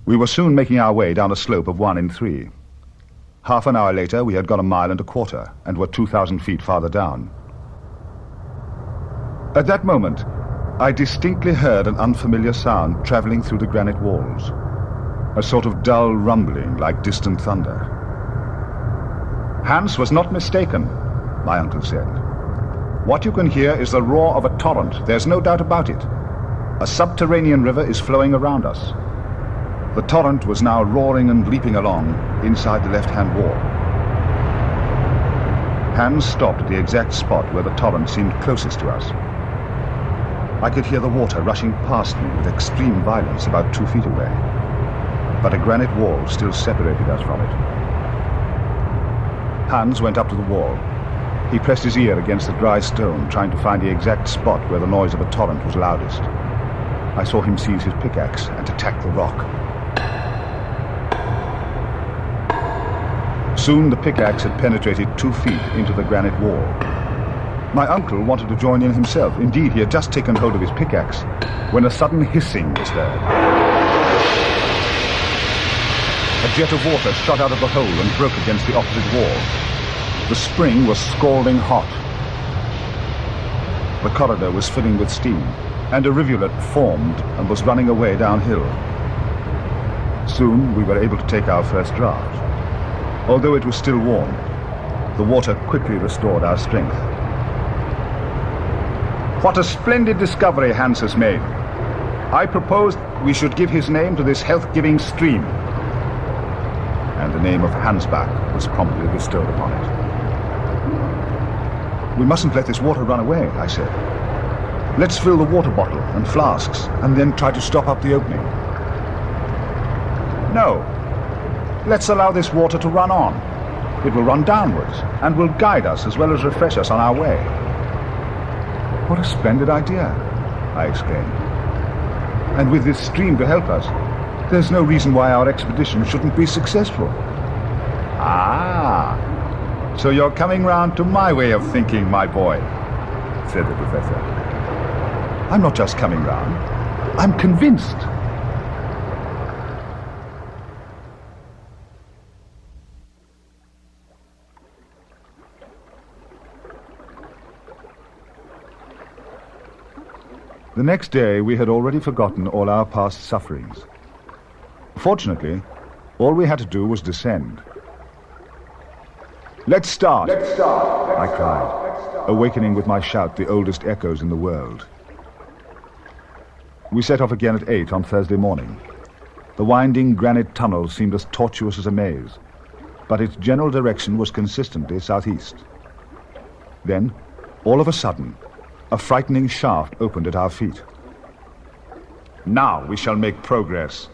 We were soon making our way down a slope of 1 in 3. Half an hour later, we had gone 1.25 miles and were 2,000 feet farther down. At that moment, I distinctly heard an unfamiliar sound traveling through the granite walls, a sort of dull rumbling like distant thunder. Hans was not mistaken, my uncle said. "What you can hear is the roar of a torrent. There's no doubt about it. A subterranean river is flowing around us." The torrent was now roaring and leaping along inside the left-hand wall. Hans stopped at the exact spot where the torrent seemed closest to us. I could hear the water rushing past me with extreme violence about 2 feet away, but a granite wall still separated us from it. Hans went up to the wall. He pressed his ear against the dry stone, trying to find the exact spot where the noise of a torrent was loudest. I saw him seize his pickaxe and attack the rock. Soon the pickaxe had penetrated 2 feet into the granite wall. My uncle wanted to join in himself. Indeed, he had just taken hold of his pickaxe when a sudden hissing was heard. A jet of water shot out of the hole and broke against the opposite wall. The spring was scalding hot. The corridor was filling with steam, and a rivulet formed and was running away downhill. Soon we were able to take our first draught. Although it was still warm, the water quickly restored our strength. "What a splendid discovery Hans has made. I proposed we should give his name to this health-giving stream." And the name of Hansbach was promptly bestowed upon it. "We mustn't let this water run away," I said. "Let's fill the water bottle and flasks and then try to stop up the opening." "No. Let's allow this water to run on. It will run downwards and will guide us as well as refresh us on our way." "What a splendid idea," I exclaimed. "And with this stream to help us, there's no reason why our expedition shouldn't be successful." "Ah, so you're coming round to my way of thinking, my boy," said the professor. "I'm not just coming round. I'm convinced." The next day, we had already forgotten all our past sufferings. Fortunately, all we had to do was descend. "Let's start!" I cried, awakening with my shout the oldest echoes in the world. We set off again at 8 on Thursday morning. The winding granite tunnel seemed as tortuous as a maze, but its general direction was consistently southeast. Then, all of a sudden, a frightening shaft opened at our feet. "Now we shall make progress,"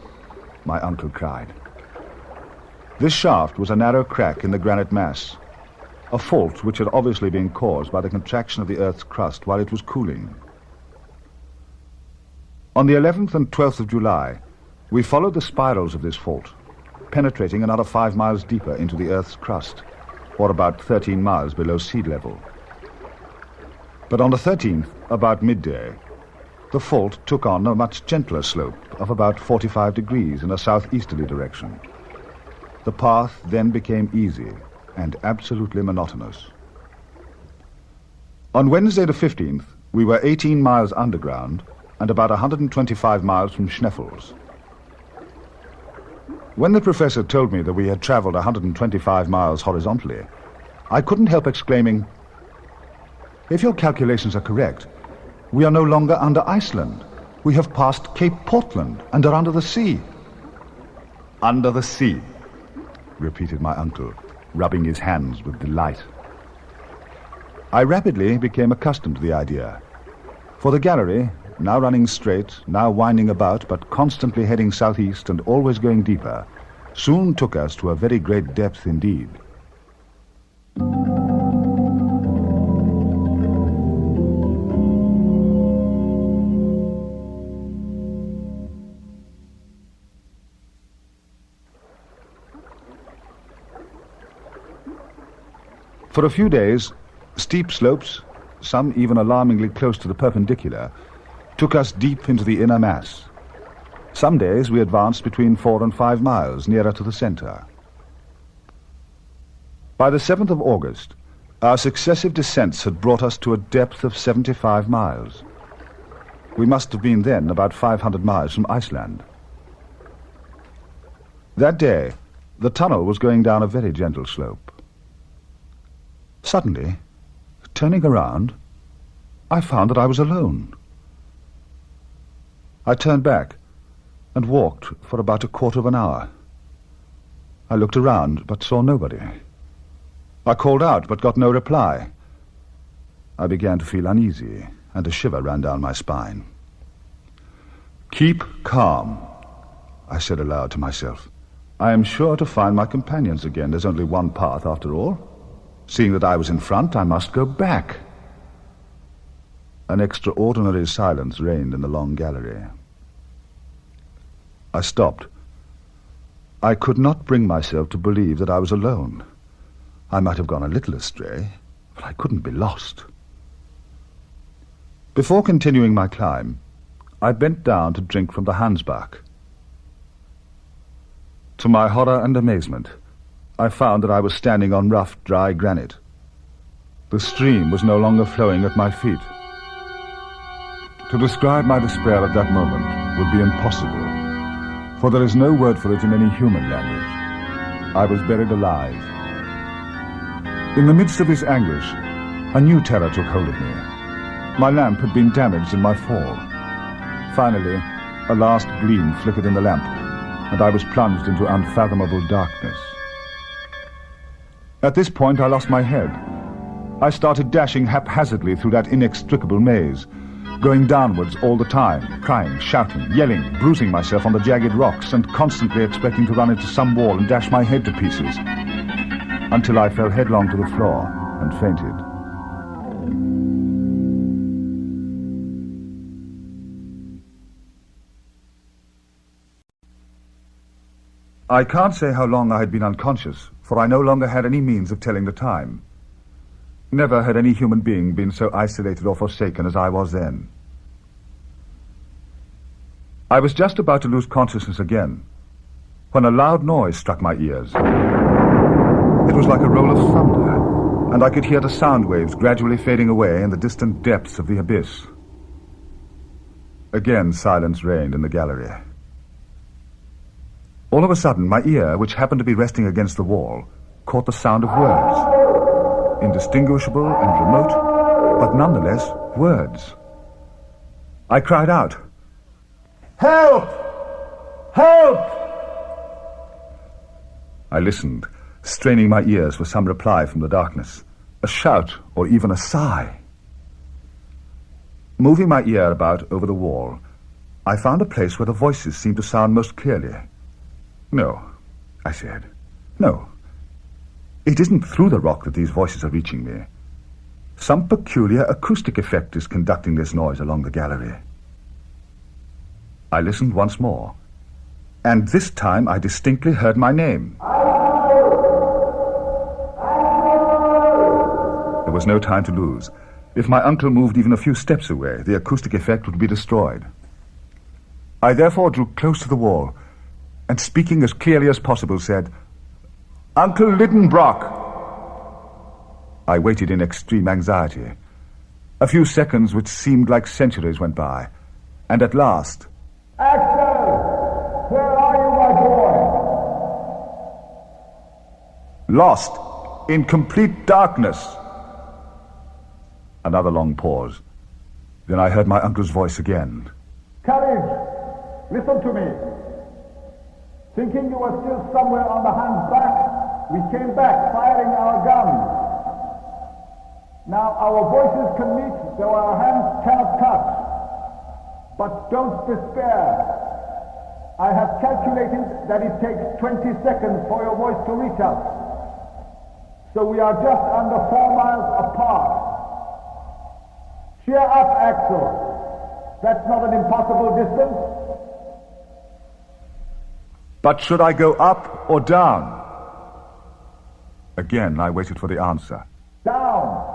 my uncle cried. This shaft was a narrow crack in the granite mass, a fault which had obviously been caused by the contraction of the Earth's crust while it was cooling. On the 11th and 12th of July, we followed the spirals of this fault, penetrating another 5 miles deeper into the Earth's crust, or about 13 miles below sea level. But on the 13th, about midday, the fault took on a much gentler slope of about 45 degrees in a southeasterly direction. The path then became easy and absolutely monotonous. On Wednesday the 15th, we were 18 miles underground and about 125 miles from Schneffels. When the professor told me that we had traveled 125 miles horizontally, I couldn't help exclaiming, "If your calculations are correct, we are no longer under Iceland. We have passed Cape Portland and are under the sea." "Under the sea," repeated my uncle, rubbing his hands with delight. I rapidly became accustomed to the idea, for the gallery, now running straight, now winding about, but constantly heading southeast and always going deeper, soon took us to a very great depth indeed. For a few days, steep slopes, some even alarmingly close to the perpendicular, took us deep into the inner mass. Some days we advanced between 4 and 5 miles nearer to the center. By the 7th of August, our successive descents had brought us to a depth of 75 miles. We must have been then about 500 miles from Iceland. That day, the tunnel was going down a very gentle slope. Suddenly, turning around, I found that I was alone. I turned back and walked for about a quarter of an hour. I looked around but saw nobody. I called out but got no reply. I began to feel uneasy and a shiver ran down my spine. "Keep calm," I said aloud to myself. "I am sure to find my companions again. There's only one path after all. Seeing that I was in front, I must go back." An extraordinary silence reigned in the long gallery. I stopped. I could not bring myself to believe that I was alone. I might have gone a little astray, but I couldn't be lost. Before continuing my climb, I bent down to drink from the Hansbach. To my horror and amazement, I found that I was standing on rough, dry granite. The stream was no longer flowing at my feet. To describe my despair at that moment would be impossible, for there is no word for it in any human language. I was buried alive. In the midst of this anguish, a new terror took hold of me. My lamp had been damaged in my fall. Finally, a last gleam flickered in the lamp, and I was plunged into unfathomable darkness. At this point, I lost my head. I started dashing haphazardly through that inextricable maze, going downwards all the time, crying, shouting, yelling, bruising myself on the jagged rocks, and constantly expecting to run into some wall and dash my head to pieces, until I fell headlong to the floor and fainted. I can't say how long I had been unconscious, for I no longer had any means of telling the time. Never had any human being been so isolated or forsaken as I was then. I was just about to lose consciousness again, when a loud noise struck my ears. It was like a roll of thunder, and I could hear the sound waves gradually fading away in the distant depths of the abyss. Again silence reigned in the gallery. All of a sudden, my ear, which happened to be resting against the wall, caught the sound of words. Indistinguishable and remote, but nonetheless words. I cried out, "Help! Help!" I listened, straining my ears for some reply from the darkness, a shout or even a sigh. Moving my ear about over the wall, I found a place where the voices seemed to sound most clearly. "No," I said. "No. It isn't through the rock that these voices are reaching me. Some peculiar acoustic effect is conducting this noise along the gallery." I listened once more, and this time I distinctly heard my name. There was no time to lose. If my uncle moved even a few steps away, the acoustic effect would be destroyed. I therefore drew close to the wall, and speaking as clearly as possible said, "Uncle Lidenbrock." I waited in extreme anxiety. A few seconds which seemed like centuries went by, and at last... "Axel! Where are you, my boy?" "Lost in complete darkness." Another long pause. Then I heard my uncle's voice again. "Courage! Listen to me. Thinking you were still somewhere on the Han's back, we came back firing our guns. Now our voices can meet, though our hands cannot touch. But don't despair. I have calculated that it takes 20 seconds for your voice to reach us. So we are just under 4 miles apart. Cheer up, Axel. That's not an impossible distance. But should I go up or down? Again, I waited for the answer. Down.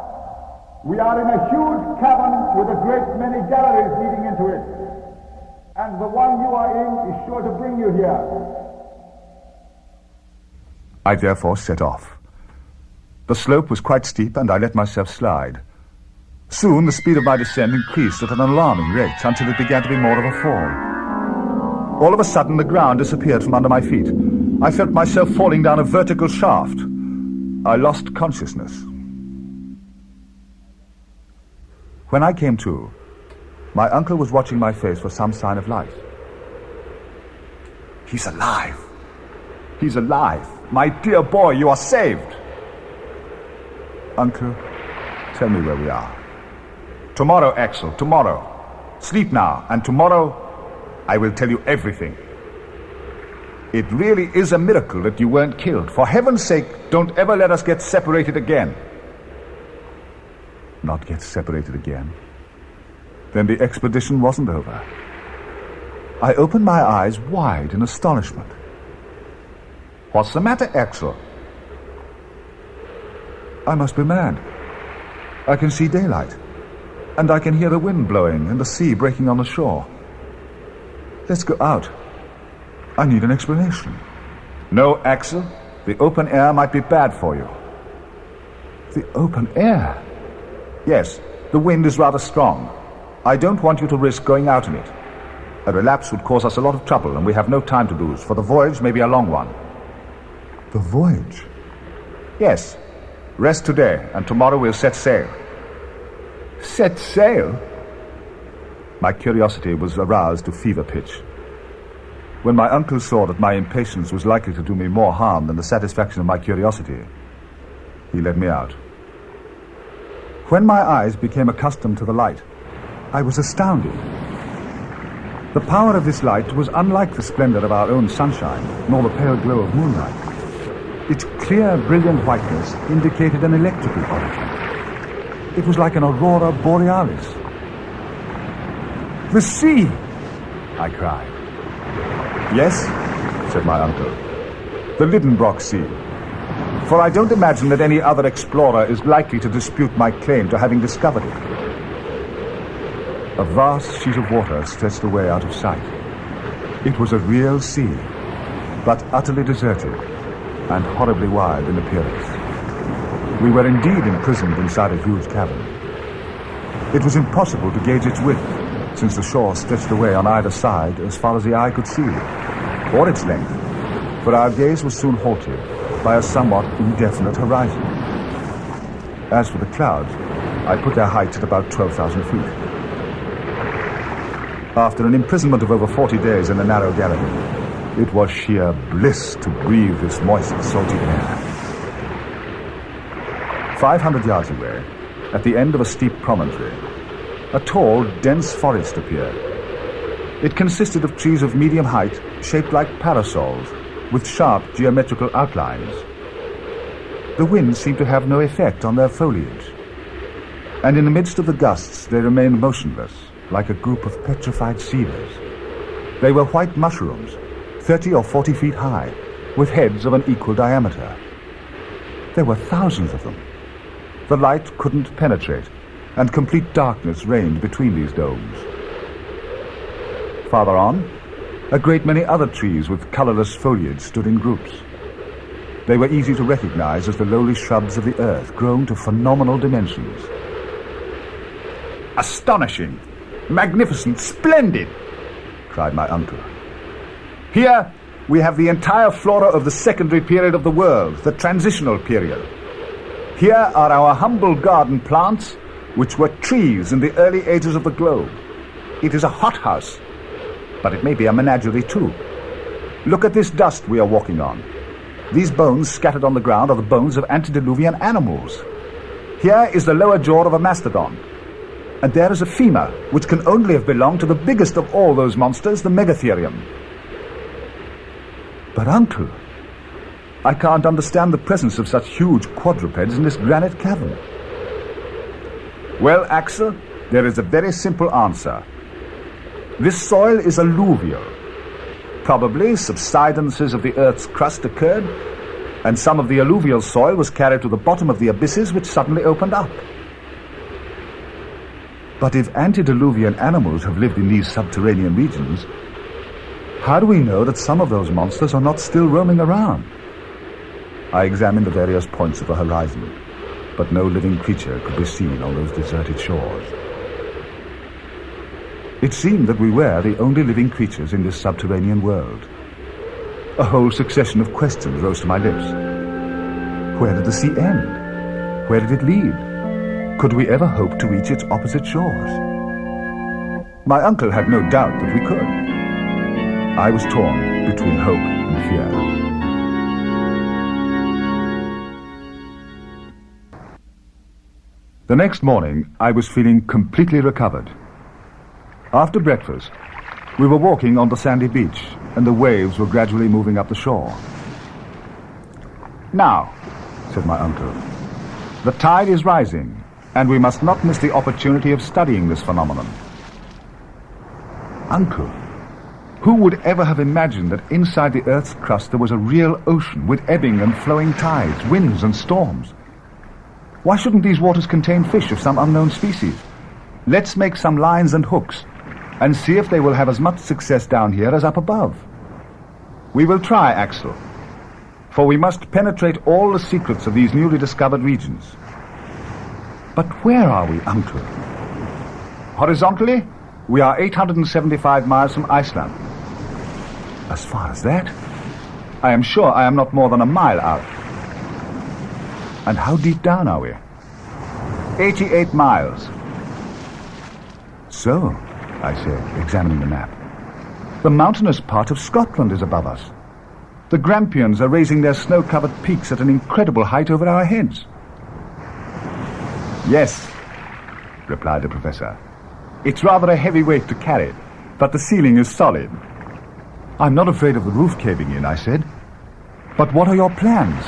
We are in a huge cavern with a great many galleries leading into it. And the one you are in is sure to bring you here. I therefore set off. The slope was quite steep, and I let myself slide. Soon the speed of my descent increased at an alarming rate until it began to be more of a fall. All of a sudden the ground disappeared from under my feet. I felt myself falling down a vertical shaft. I lost consciousness. When I came to, my uncle was watching my face for some sign of life. "He's alive! He's alive! My dear boy, you are saved!" "Uncle, tell me where we are." "Tomorrow, Axel, tomorrow. Sleep now, and tomorrow I will tell you everything. It really is a miracle that you weren't killed. For heaven's sake, don't ever let us get separated again." Not get separated again? Then the expedition wasn't over. I opened my eyes wide in astonishment. "What's the matter, Axel?" "I must be mad. I can see daylight, and I can hear the wind blowing and the sea breaking on the shore. Let's go out. I need an explanation." "No, Axel. The open air might be bad for you." "The open air?" "Yes, the wind is rather strong. I don't want you to risk going out in it. A relapse would cause us a lot of trouble, and we have no time to lose, for the voyage may be a long one." "The voyage?" "Yes. Rest today, and tomorrow we'll set sail." "Set sail?" My curiosity was aroused to fever pitch. When my uncle saw that my impatience was likely to do me more harm than the satisfaction of my curiosity, he led me out. When my eyes became accustomed to the light, I was astounded. The power of this light was unlike the splendor of our own sunshine, nor the pale glow of moonlight. Its clear, brilliant whiteness indicated an electrical origin. It was like an aurora borealis. "The sea!" I cried. "Yes," said my uncle, "the Lidenbrock Sea. For I don't imagine that any other explorer is likely to dispute my claim to having discovered it." A vast sheet of water stretched away out of sight. It was a real sea, but utterly deserted and horribly wild in appearance. We were indeed imprisoned inside a huge cavern. It was impossible to gauge its width, since the shore stretched away on either side as far as the eye could see, or its length, for our gaze was soon halted by a somewhat indefinite horizon. As for the clouds, I put their height at about 12,000 feet. After an imprisonment of over 40 days in a narrow gallery, it was sheer bliss to breathe this moist, salty air. 500 yards away, at the end of a steep promontory, a tall, dense forest appeared. It consisted of trees of medium height, shaped like parasols, with sharp geometrical outlines. The wind seemed to have no effect on their foliage, and in the midst of the gusts they remained motionless, like a group of petrified cedars. They were white mushrooms, 30 or 40 feet high, with heads of an equal diameter. There were thousands of them. The light couldn't penetrate, and complete darkness reigned between these domes. Farther on, a great many other trees with colorless foliage stood in groups. They were easy to recognize as the lowly shrubs of the earth, grown to phenomenal dimensions. "Astonishing! Magnificent! Splendid!" cried my uncle. "Here we have the entire flora of the secondary period of the world, the transitional period. Here are our humble garden plants, which were trees in the early ages of the globe. It is a hothouse, but it may be a menagerie too. Look at this dust we are walking on. These bones scattered on the ground are the bones of antediluvian animals. Here is the lower jaw of a mastodon, and there is a femur, which can only have belonged to the biggest of all those monsters, the Megatherium." "But, Uncle, I can't understand the presence of such huge quadrupeds in this granite cavern." "Well, Axel, there is a very simple answer. This soil is alluvial. Probably subsidences of the Earth's crust occurred, and some of the alluvial soil was carried to the bottom of the abysses which suddenly opened up." "But if antediluvian animals have lived in these subterranean regions, how do we know that some of those monsters are not still roaming around?" I examined the various points of the horizon, but no living creature could be seen on those deserted shores. It seemed that we were the only living creatures in this subterranean world. A whole succession of questions rose to my lips. Where did the sea end? Where did it lead? Could we ever hope to reach its opposite shores? My uncle had no doubt that we could. I was torn between hope and fear. The next morning, I was feeling completely recovered. After breakfast, we were walking on the sandy beach, and the waves were gradually moving up the shore. "Now," said my uncle, "the tide is rising, and we must not miss the opportunity of studying this phenomenon." Uncle, who would ever have imagined that inside the Earth's crust there was a real ocean with ebbing and flowing tides, winds and storms? Why shouldn't these waters contain fish of some unknown species? Let's make some lines and hooks, and see if they will have as much success down here as up above. We will try, Axel, for we must penetrate all the secrets of these newly discovered regions. But where are we, Uncle? Horizontally, we are 875 miles from Iceland. As far as that? I am sure I am not more than a mile out. And how deep down are we? 88 miles. So, I said, examining the map, the mountainous part of Scotland is above us. The Grampians are raising their snow-covered peaks at an incredible height over our heads. Yes, replied the professor. It's rather a heavy weight to carry, but the ceiling is solid. I'm not afraid of the roof caving in, I said. But what are your plans?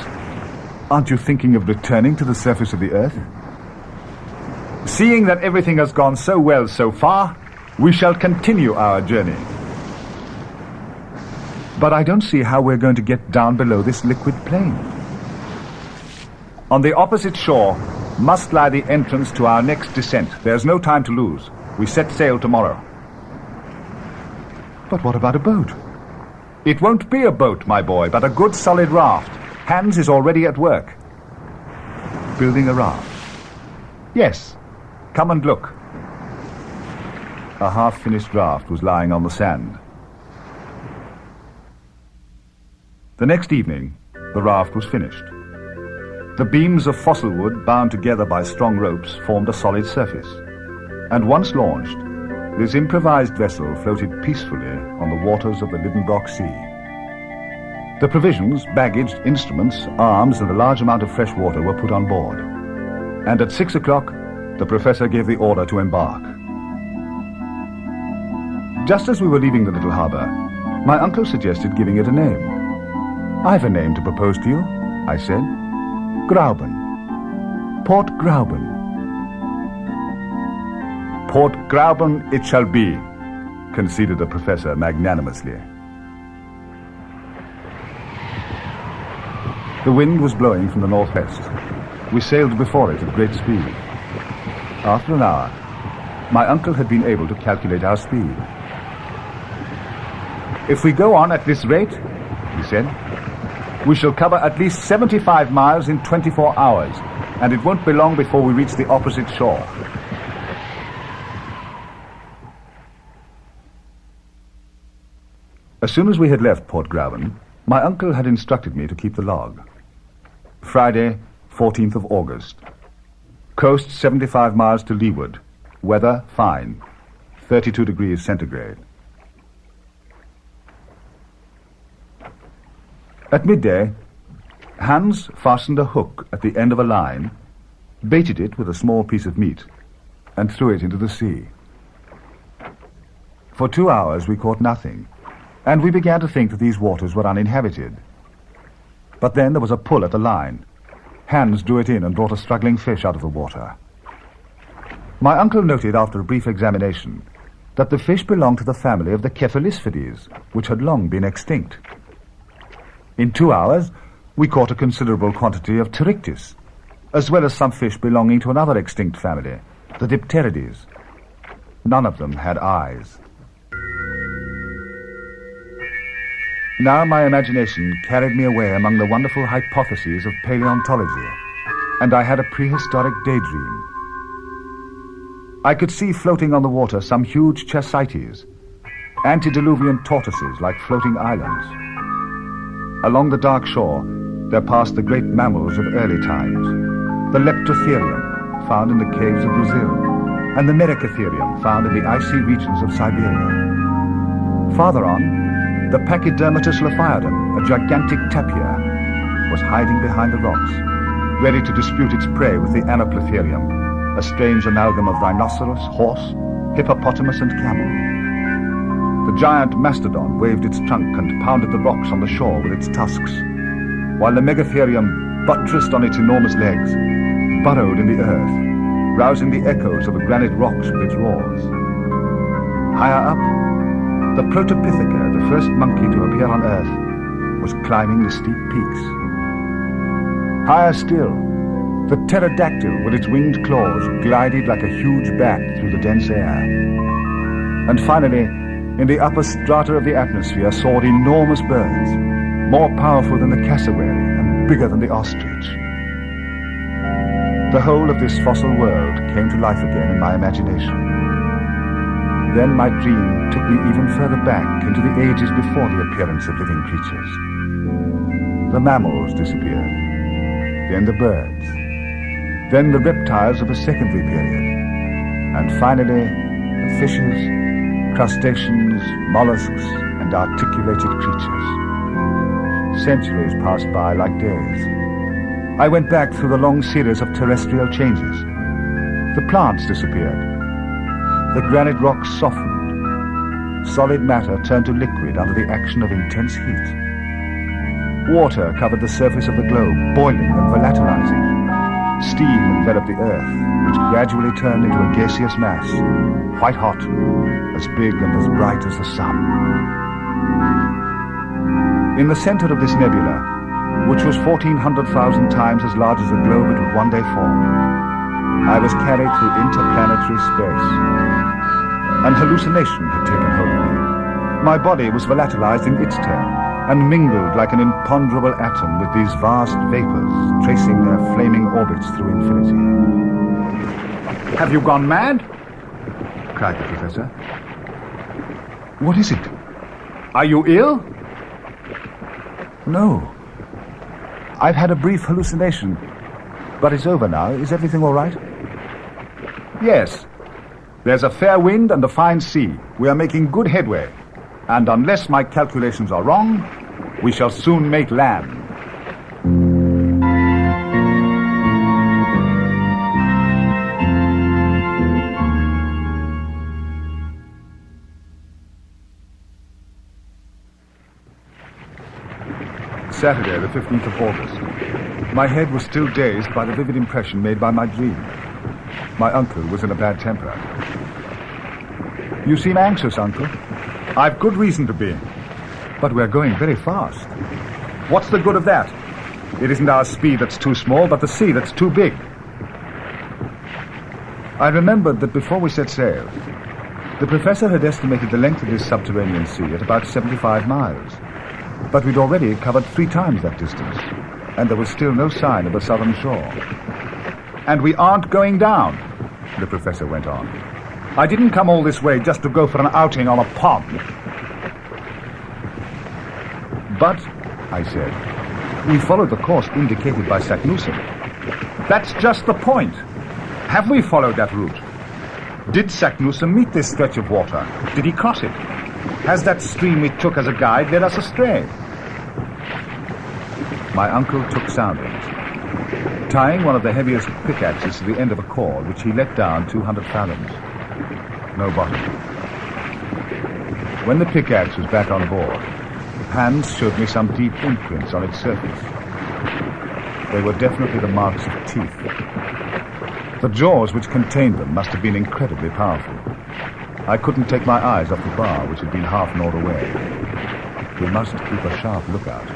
Aren't you thinking of returning to the surface of the Earth? Seeing that everything has gone so well so far, we shall continue our journey. But I don't see how we're going to get down below this liquid plain. On the opposite shore must lie the entrance to our next descent. There's no time to lose. We set sail tomorrow. But what about a boat? It won't be a boat, my boy, but a good solid raft. Hans is already at work. Building a raft? Yes. Come and look. A half-finished raft was lying on the sand. The next evening, the raft was finished. The beams of fossil wood, bound together by strong ropes, formed a solid surface. And once launched, this improvised vessel floated peacefully on the waters of the Lidenbrock Sea. The provisions, baggage, instruments, arms, and a large amount of fresh water were put on board. And at 6 o'clock, the professor gave the order to embark. Just as we were leaving the little harbor, my uncle suggested giving it a name. I've a name to propose to you, I said. Grauben. Port Grauben. Port Grauben it shall be, conceded the professor magnanimously. The wind was blowing from the northwest. We sailed before it at great speed. After an hour, my uncle had been able to calculate our speed. "If we go on at this rate," he said, "we shall cover at least 75 miles in 24 hours, and it won't be long before we reach the opposite shore." As soon as we had left Port Gräuben, my uncle had instructed me to keep the log. Friday, 14th of August. Coast 75 miles to leeward. Weather fine. 32 degrees centigrade. At midday, Hans fastened a hook at the end of a line, baited it with a small piece of meat, and threw it into the sea. For 2 hours we caught nothing, and we began to think that these waters were uninhabited. But then there was a pull at the line. Hans drew it in and brought a struggling fish out of the water. My uncle noted after a brief examination that the fish belonged to the family of the Cephalisphides, which had long been extinct. In 2 hours, we caught a considerable quantity of Pterichthys, as well as some fish belonging to another extinct family, the Dipterides. None of them had eyes. Now my imagination carried me away among the wonderful hypotheses of paleontology, and I had a prehistoric daydream. I could see floating on the water some huge Chersites, antediluvian tortoises like floating islands. Along the dark shore, there passed the great mammals of early times, the Leptotherium, found in the caves of Brazil, and the Mericotherium, found in the icy regions of Siberia. Farther on, the Pachydermatous Lophiodon, a gigantic tapir, was hiding behind the rocks, ready to dispute its prey with the Anoplotherium, a strange amalgam of rhinoceros, horse, hippopotamus, and camel. The giant mastodon waved its trunk and pounded the rocks on the shore with its tusks, while the Megatherium, buttressed on its enormous legs, burrowed in the earth, rousing the echoes of the granite rocks with its roars. Higher up, the Protopithecus, the first monkey to appear on Earth, was climbing the steep peaks. Higher still, the pterodactyl with its winged claws glided like a huge bat through the dense air. And finally, in the upper strata of the atmosphere soared enormous birds, more powerful than the cassowary and bigger than the ostrich. The whole of this fossil world came to life again in my imagination. Then my dream took me even further back into the ages before the appearance of living creatures. The mammals disappeared, then the birds, then the reptiles of a secondary period, and finally the fishes, crustaceans, mollusks, and articulated creatures. Centuries passed by like days. I went back through the long series of terrestrial changes. The plants disappeared. The granite rocks softened. Solid matter turned to liquid under the action of intense heat. Water covered the surface of the globe, boiling and volatilizing. Steam enveloped the earth, which gradually turned into a gaseous mass, white hot, as big and as bright as the sun. In the center of this nebula, which was 1,400,000 times as large as the globe it would one day form, I was carried through interplanetary space. An hallucination had taken hold of me. My body was volatilized in its turn, and mingled like an imponderable atom with these vast vapors, tracing their flaming orbits through infinity. "Have you gone mad?" cried the professor. "What is it? Are you ill?" "No. I've had a brief hallucination, but it's over now. Is everything all right?" "Yes. There's a fair wind and a fine sea. We are making good headway. And unless my calculations are wrong, we shall soon make land." Saturday, the 15th of August. My head was still dazed by the vivid impression made by my dream. My uncle was in a bad temper. You seem anxious, Uncle. I've good reason to be. But we're going very fast. What's the good of that? It isn't our speed that's too small, but the sea that's too big. I remembered that before we set sail, the professor had estimated the length of this subterranean sea at about 75 miles. But we'd already covered 3 times that distance, and there was still no sign of the southern shore. And we aren't going down, the professor went on. I didn't come all this way just to go for an outing on a pond. But, I said, we followed the course indicated by Saknussemm. That's just the point. Have we followed that route? Did Saknussemm meet this stretch of water? Did he cross it? Has that stream we took as a guide led us astray? My uncle took soundings, tying one of the heaviest pickaxes to the end of a cord which he let down 200 fathoms. No bottom. When the pickaxe was back on board, Hans showed me some deep imprints on its surface. They were definitely the marks of teeth. The jaws which contained them must have been incredibly powerful. I couldn't take my eyes off the bar, which had been half gnawed away. We must keep a sharp lookout.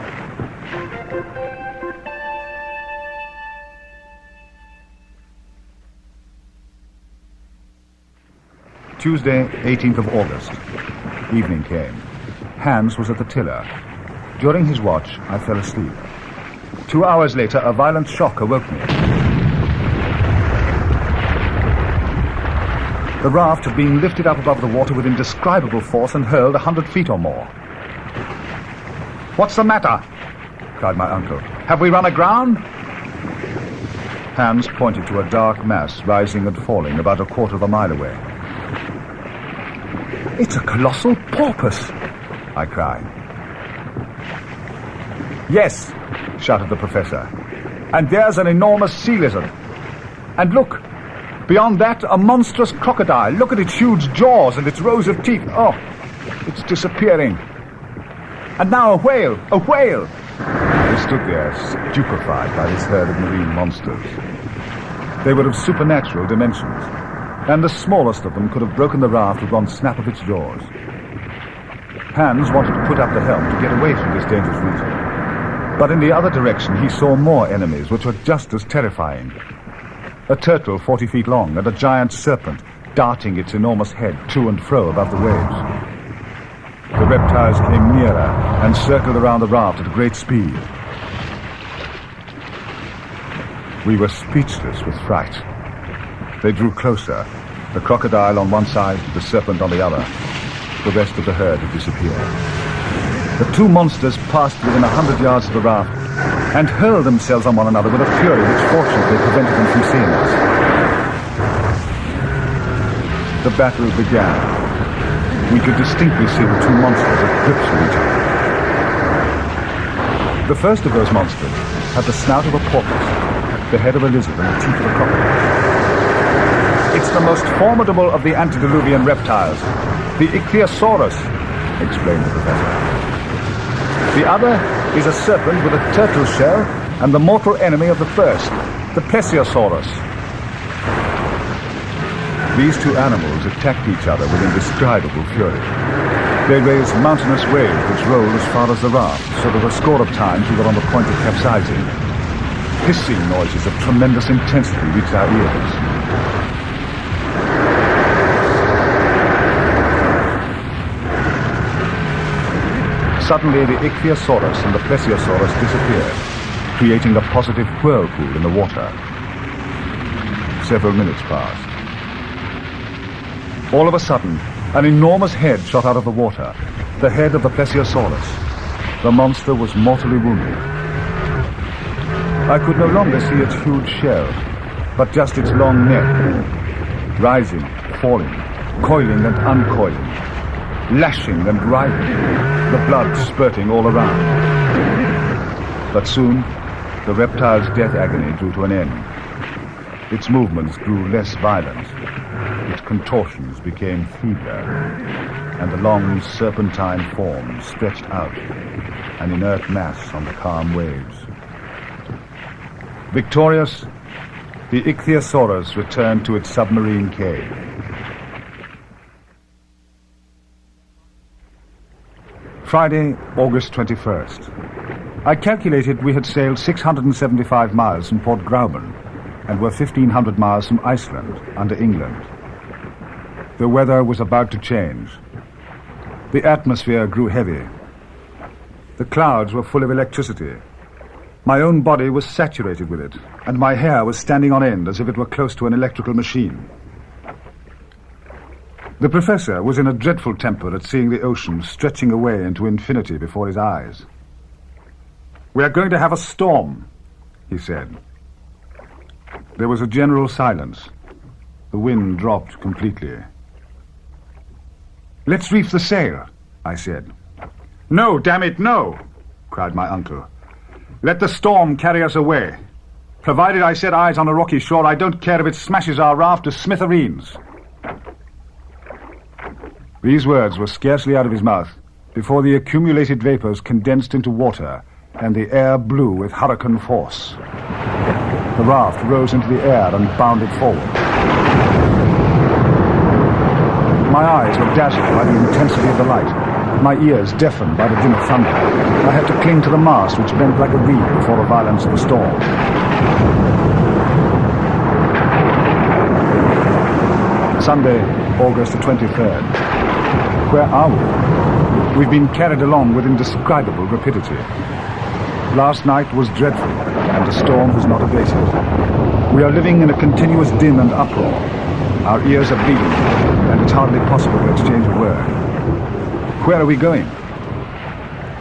Tuesday, 18th of August. Evening came. Hans was at the tiller. During his watch, I fell asleep. 2 hours later, a violent shock awoke me. The raft had been lifted up above the water with indescribable force and hurled 100 feet or more. "What's the matter?" cried my uncle. "Have we run aground?" Hans pointed to a dark mass rising and falling about a quarter of a mile away. "It's a colossal porpoise!" I cried. "Yes," shouted the professor. "And there's an enormous sea lizard. And look! Beyond that, a monstrous crocodile. Look at its huge jaws and its rows of teeth. Oh, it's disappearing. And now a whale! A whale!" We stood there, stupefied by this herd of marine monsters. They were of supernatural dimensions, and the smallest of them could have broken the raft with one snap of its jaws. Hans wanted to put up the helm to get away from this dangerous region. But in the other direction, he saw more enemies, which were just as terrifying. A turtle 40 feet long and a giant serpent darting its enormous head to and fro above the waves. The reptiles came nearer and circled around the raft at great speed. We were speechless with fright. They drew closer, the crocodile on one side, the serpent on the other. The rest of the herd had disappeared. The 2 monsters passed within 100 yards of the raft and hurled themselves on one another with a fury which fortunately prevented them from seeing us. The battle began. We could distinctly see the 2 monsters at grips with each other. The first of those monsters had the snout of a porpoise, the head of a lizard, and the teeth of a crocodile. "It's the most formidable of the antediluvian reptiles, the Ichthyosaurus," explained the professor. "The other is a serpent with a turtle shell and the mortal enemy of the first, the Plesiosaurus." These 2 animals attacked each other with indescribable fury. They raised mountainous waves which rolled as far as the raft, so that a score of times we were on the point of capsizing. Hissing noises of tremendous intensity reached our ears. Suddenly, the Ichthyosaurus and the Plesiosaurus disappeared, creating a positive whirlpool in the water. Several minutes passed. All of a sudden, an enormous head shot out of the water, the head of the Plesiosaurus. The monster was mortally wounded. I could no longer see its huge shell, but just its long neck, rising, falling, coiling and uncoiling, lashing and writhing, the blood spurting all around. But soon, the reptile's death agony drew to an end. Its movements grew less violent, its contortions became feebler, and the long serpentine form stretched out, an inert mass on the calm waves. Victorious, the Ichthyosaurus returned to its submarine cave. Friday, August 21st. I calculated we had sailed 675 miles from Port Grauben and were 1,500 miles from Iceland, under England. The weather was about to change. The atmosphere grew heavy. The clouds were full of electricity. My own body was saturated with it, and my hair was standing on end as if it were close to an electrical machine. The professor was in a dreadful temper at seeing the ocean stretching away into infinity before his eyes. "We are going to have a storm," he said. There was a general silence. The wind dropped completely. "Let's reef the sail," I said. "No, damn it, no!" cried my uncle. "Let the storm carry us away. Provided I set eyes on a rocky shore, I don't care if it smashes our raft to smithereens." These words were scarcely out of his mouth before the accumulated vapors condensed into water and the air blew with hurricane force. The raft rose into the air and bounded forward. My eyes were dazzled by the intensity of the light, my ears deafened by the din of thunder. I had to cling to the mast, which bent like a reed before the violence of the storm. Sunday, August the 23rd. Where are we? We've been carried along with indescribable rapidity. Last night was dreadful, and the storm has not abated. We are living in a continuous din and uproar. Our ears are bleeding, and it's hardly possible to exchange a word. Where are we going?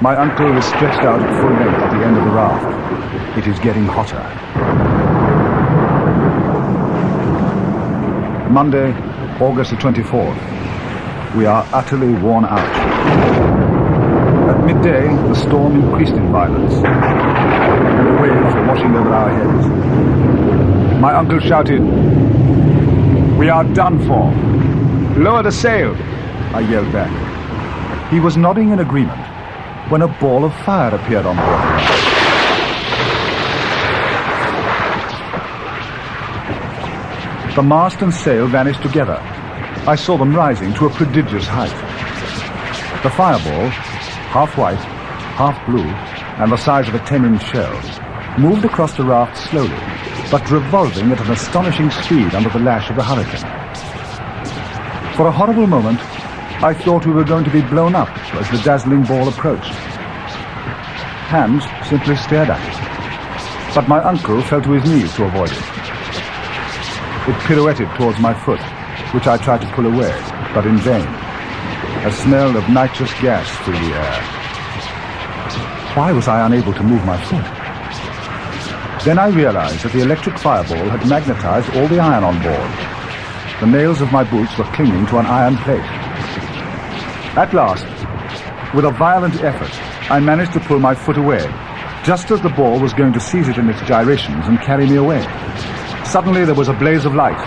My uncle is stretched out at full length at the end of the raft. It is getting hotter. Monday, August the 24th. We are utterly worn out. At midday, the storm increased in violence, and the waves were washing over our heads. My uncle shouted, "We are done for. Lower the sail," I yelled back. He was nodding in agreement when a ball of fire appeared on board. The mast and sail vanished together. I saw them rising to a prodigious height. The fireball, half white, half blue, and the size of a 10-inch shell, moved across the raft slowly, but revolving at an astonishing speed under the lash of the hurricane. For a horrible moment, I thought we were going to be blown up as the dazzling ball approached. Hans simply stared at it, but my uncle fell to his knees to avoid it. It pirouetted towards my foot, which I tried to pull away, but in vain. A smell of nitrous gas filled the air. Why was I unable to move my foot? Then I realized that the electric fireball had magnetized all the iron on board. The nails of my boots were clinging to an iron plate. At last, with a violent effort, I managed to pull my foot away, just as the ball was going to seize it in its gyrations and carry me away. Suddenly there was a blaze of light.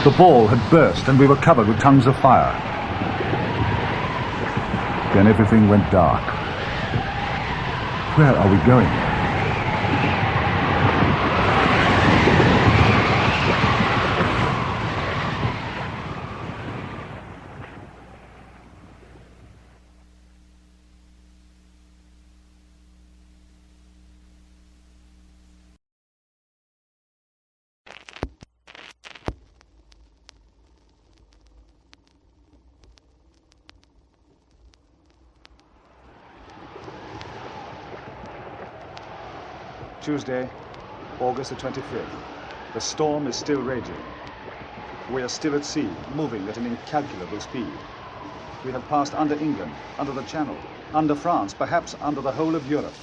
The ball had burst and we were covered with tongues of fire. Then everything went dark. Where are we going? Tuesday, August the 25th. The storm is still raging. We are still at sea, moving at an incalculable speed. We have passed under England, under the Channel, under France, perhaps under the whole of Europe.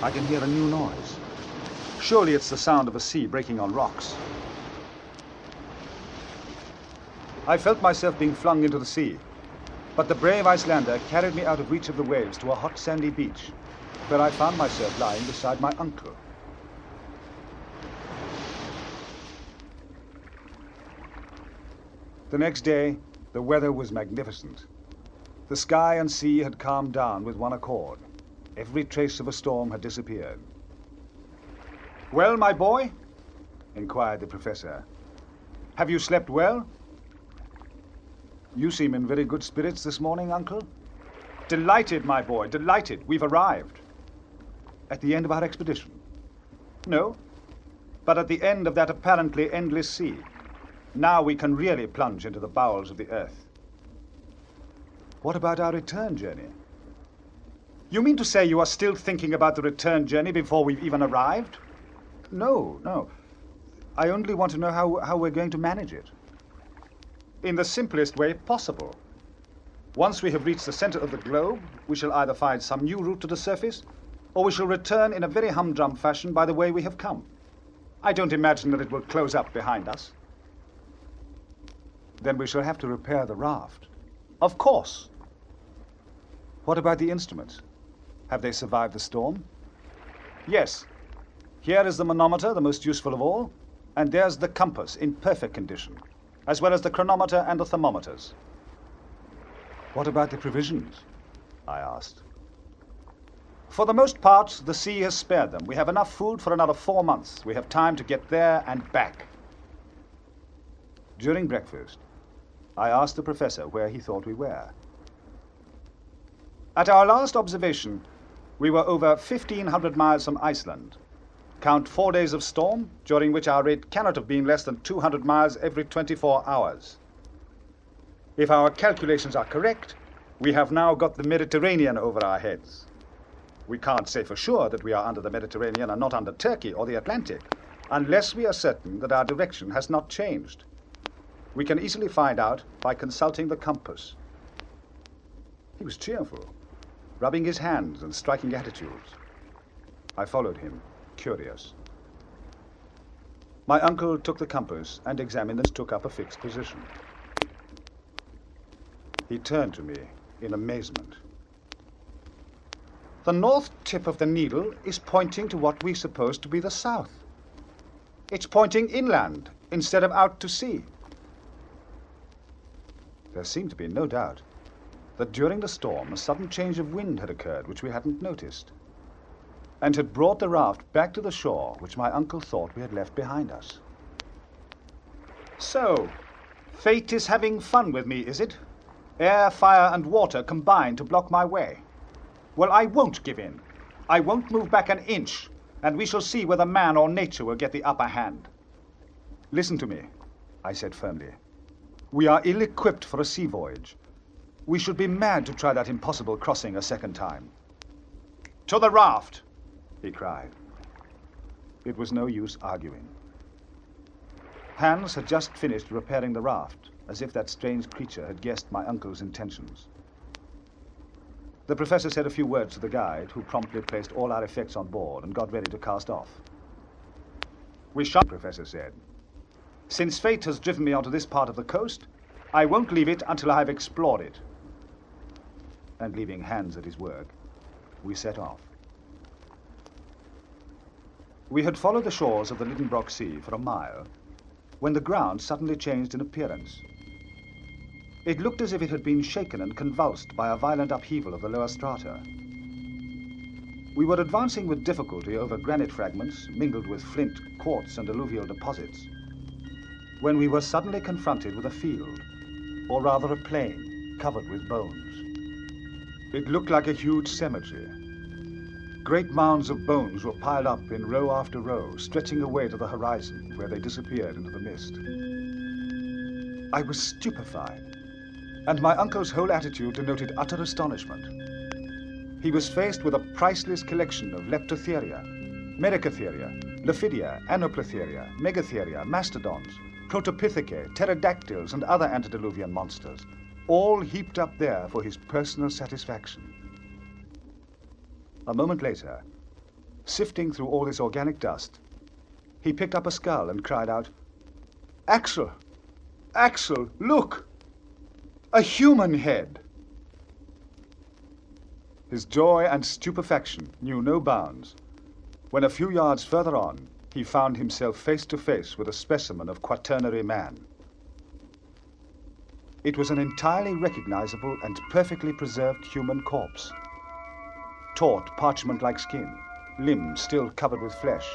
I can hear a new noise. Surely it's the sound of a sea breaking on rocks. I felt myself being flung into the sea, but the brave Icelander carried me out of reach of the waves to a hot sandy beach, where I found myself lying beside my uncle. The next day, the weather was magnificent. The sky and sea had calmed down with one accord. Every trace of a storm had disappeared. "Well, my boy?" inquired the professor. "Have you slept well?" You seem in very good spirits this morning, Uncle. Delighted, my boy, delighted. We've arrived. At the end of our expedition? No, but at the end of that apparently endless sea. Now we can really plunge into the bowels of the earth. What about our return journey? You mean to say you are still thinking about the return journey before we've even arrived? No. I only want to know how we're going to manage it. In the simplest way possible. Once we have reached the center of the globe, we shall either find some new route to the surface, or we shall return in a very humdrum fashion by the way we have come. I don't imagine that it will close up behind us. Then we shall have to repair the raft. Of course. What about the instruments? Have they survived the storm? Yes. Here is the manometer, the most useful of all, and there's the compass in perfect condition, as well as the chronometer and the thermometers. What about the provisions? I asked. For the most part, the sea has spared them. We have enough food for another 4 months. We have time to get there and back. During breakfast, I asked the professor where he thought we were. At our last observation, we were over 1,500 miles from Iceland. Count 4 days of storm, during which our rate cannot have been less than 200 miles every 24 hours. If our calculations are correct, we have now got the Mediterranean over our heads. We can't say for sure that we are under the Mediterranean and not under Turkey or the Atlantic, unless we are certain that our direction has not changed. We can easily find out by consulting the compass. He was cheerful, rubbing his hands and striking attitudes. I followed him, curious. My uncle took the compass and examined and took up a fixed position. He turned to me in amazement. The north tip of the needle is pointing to what we suppose to be the south. It's pointing inland instead of out to sea. There seemed to be no doubt that during the storm a sudden change of wind had occurred which we hadn't noticed, and had brought the raft back to the shore which my uncle thought we had left behind us. So, fate is having fun with me, is it? Air, fire, and water combine to block my way. Well, I won't give in. I won't move back an inch, and we shall see whether man or nature will get the upper hand. Listen to me, I said firmly. We are ill-equipped for a sea voyage. We should be mad to try that impossible crossing a second time. To the raft, he cried. It was no use arguing. Hans had just finished repairing the raft, as if that strange creature had guessed my uncle's intentions. The professor said a few words to the guide, who promptly placed all our effects on board and got ready to cast off. We shall, the professor said. Since fate has driven me onto this part of the coast, I won't leave it until I have explored it. And leaving Hans at his work, we set off. We had followed the shores of the Lidenbrock Sea for a mile, when the ground suddenly changed in appearance. It looked as if it had been shaken and convulsed by a violent upheaval of the lower strata. We were advancing with difficulty over granite fragments mingled with flint, quartz, and alluvial deposits, when we were suddenly confronted with a field, or rather a plain, covered with bones. It looked like a huge cemetery. Great mounds of bones were piled up in row after row, stretching away to the horizon, where they disappeared into the mist. I was stupefied, and my uncle's whole attitude denoted utter astonishment. He was faced with a priceless collection of Leptotheria, Mericotheria, Laphidia, Anoplotheria, Megatheria, mastodons, Protopithecae, pterodactyls, and other antediluvian monsters, all heaped up there for his personal satisfaction. A moment later, sifting through all this organic dust, he picked up a skull and cried out, "Axel! Axel, look! A human head!" His joy and stupefaction knew no bounds when a few yards further on he found himself face to face with a specimen of quaternary man. It was an entirely recognizable and perfectly preserved human corpse. Taut, parchment-like skin, limbs still covered with flesh,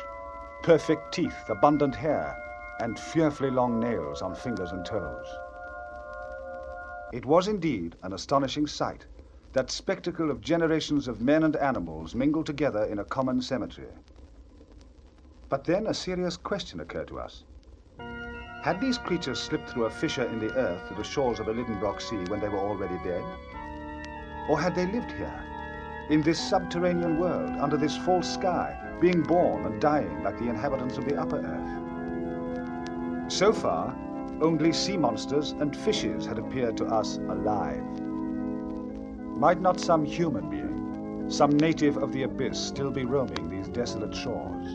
perfect teeth, abundant hair, and fearfully long nails on fingers and toes. It was indeed an astonishing sight, that spectacle of generations of men and animals mingled together in a common cemetery. But then a serious question occurred to us. Had these creatures slipped through a fissure in the earth to the shores of the Lidenbrock Sea when they were already dead? Or had they lived here, in this subterranean world, under this false sky, being born and dying like the inhabitants of the upper earth? So far, only sea monsters and fishes had appeared to us alive. Might not some human being, some native of the abyss, still be roaming these desolate shores?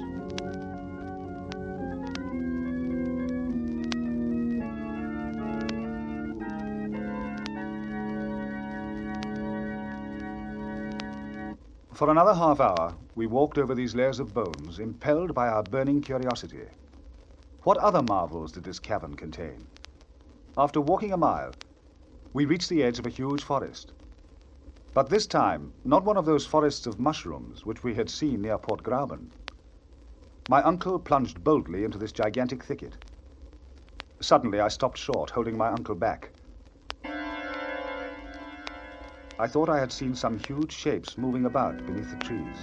For another half hour, we walked over these layers of bones, impelled by our burning curiosity. What other marvels did this cavern contain? After walking a mile, we reached the edge of a huge forest. But this time, not one of those forests of mushrooms which we had seen near Port Grauben. My uncle plunged boldly into this gigantic thicket. Suddenly, I stopped short, holding my uncle back. I thought I had seen some huge shapes moving about beneath the trees.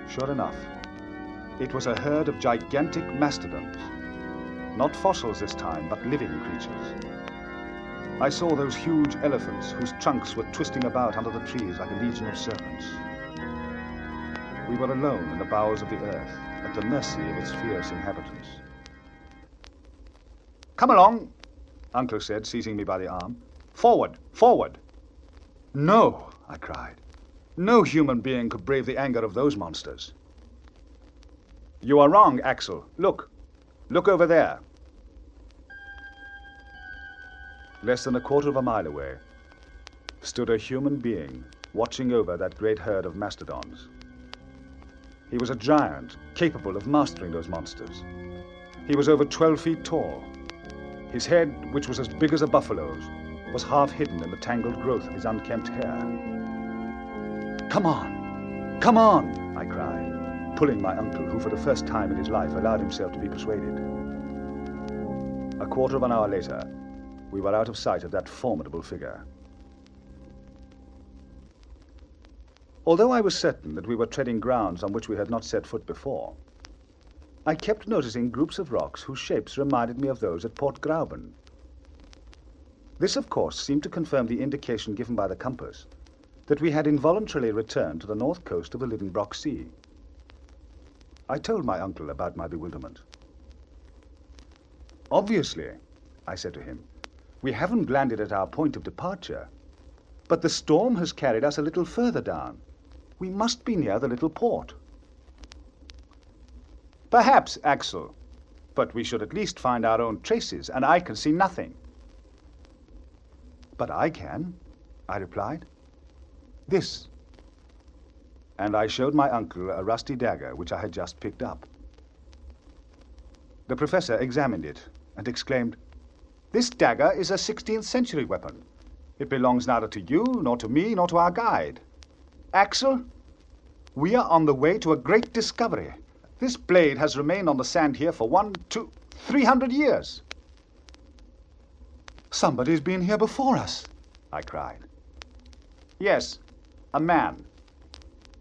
Sure enough, it was a herd of gigantic mastodons. Not fossils this time, but living creatures. I saw those huge elephants whose trunks were twisting about under the trees like a legion of serpents. We were alone in the bowels of the earth, at the mercy of its fierce inhabitants. "Come along," Uncle said, seizing me by the arm. "Forward, forward." "No," I cried. "No human being could brave the anger of those monsters." "You are wrong, Axel. Look. Look over there." Less than a quarter of a mile away stood a human being watching over that great herd of mastodons. He was a giant, capable of mastering those monsters. He was over 12 feet tall. His head, which was as big as a buffalo's, was half hidden in the tangled growth of his unkempt hair. "Come on! Come on!" I cried, pulling my uncle, who for the first time in his life allowed himself to be persuaded. A quarter of an hour later, we were out of sight of that formidable figure. Although I was certain that we were treading grounds on which we had not set foot before, I kept noticing groups of rocks whose shapes reminded me of those at Port Grauben. This, of course, seemed to confirm the indication given by the compass that we had involuntarily returned to the north coast of the Lidenbrock Sea. I told my uncle about my bewilderment. "Obviously," I said to him, "we haven't landed at our point of departure, but the storm has carried us a little further down. We must be near the little port." "Perhaps, Axel, but we should at least find our own traces, and I can see nothing." "But I can," I replied. "This." And I showed my uncle a rusty dagger which I had just picked up. The professor examined it and exclaimed, "This dagger is a 16th century weapon. It belongs neither to you, nor to me, nor to our guide. Axel, we are on the way to a great discovery. This blade has remained on the sand here for 300 years. "Somebody's been here before us," I cried. "Yes, a man.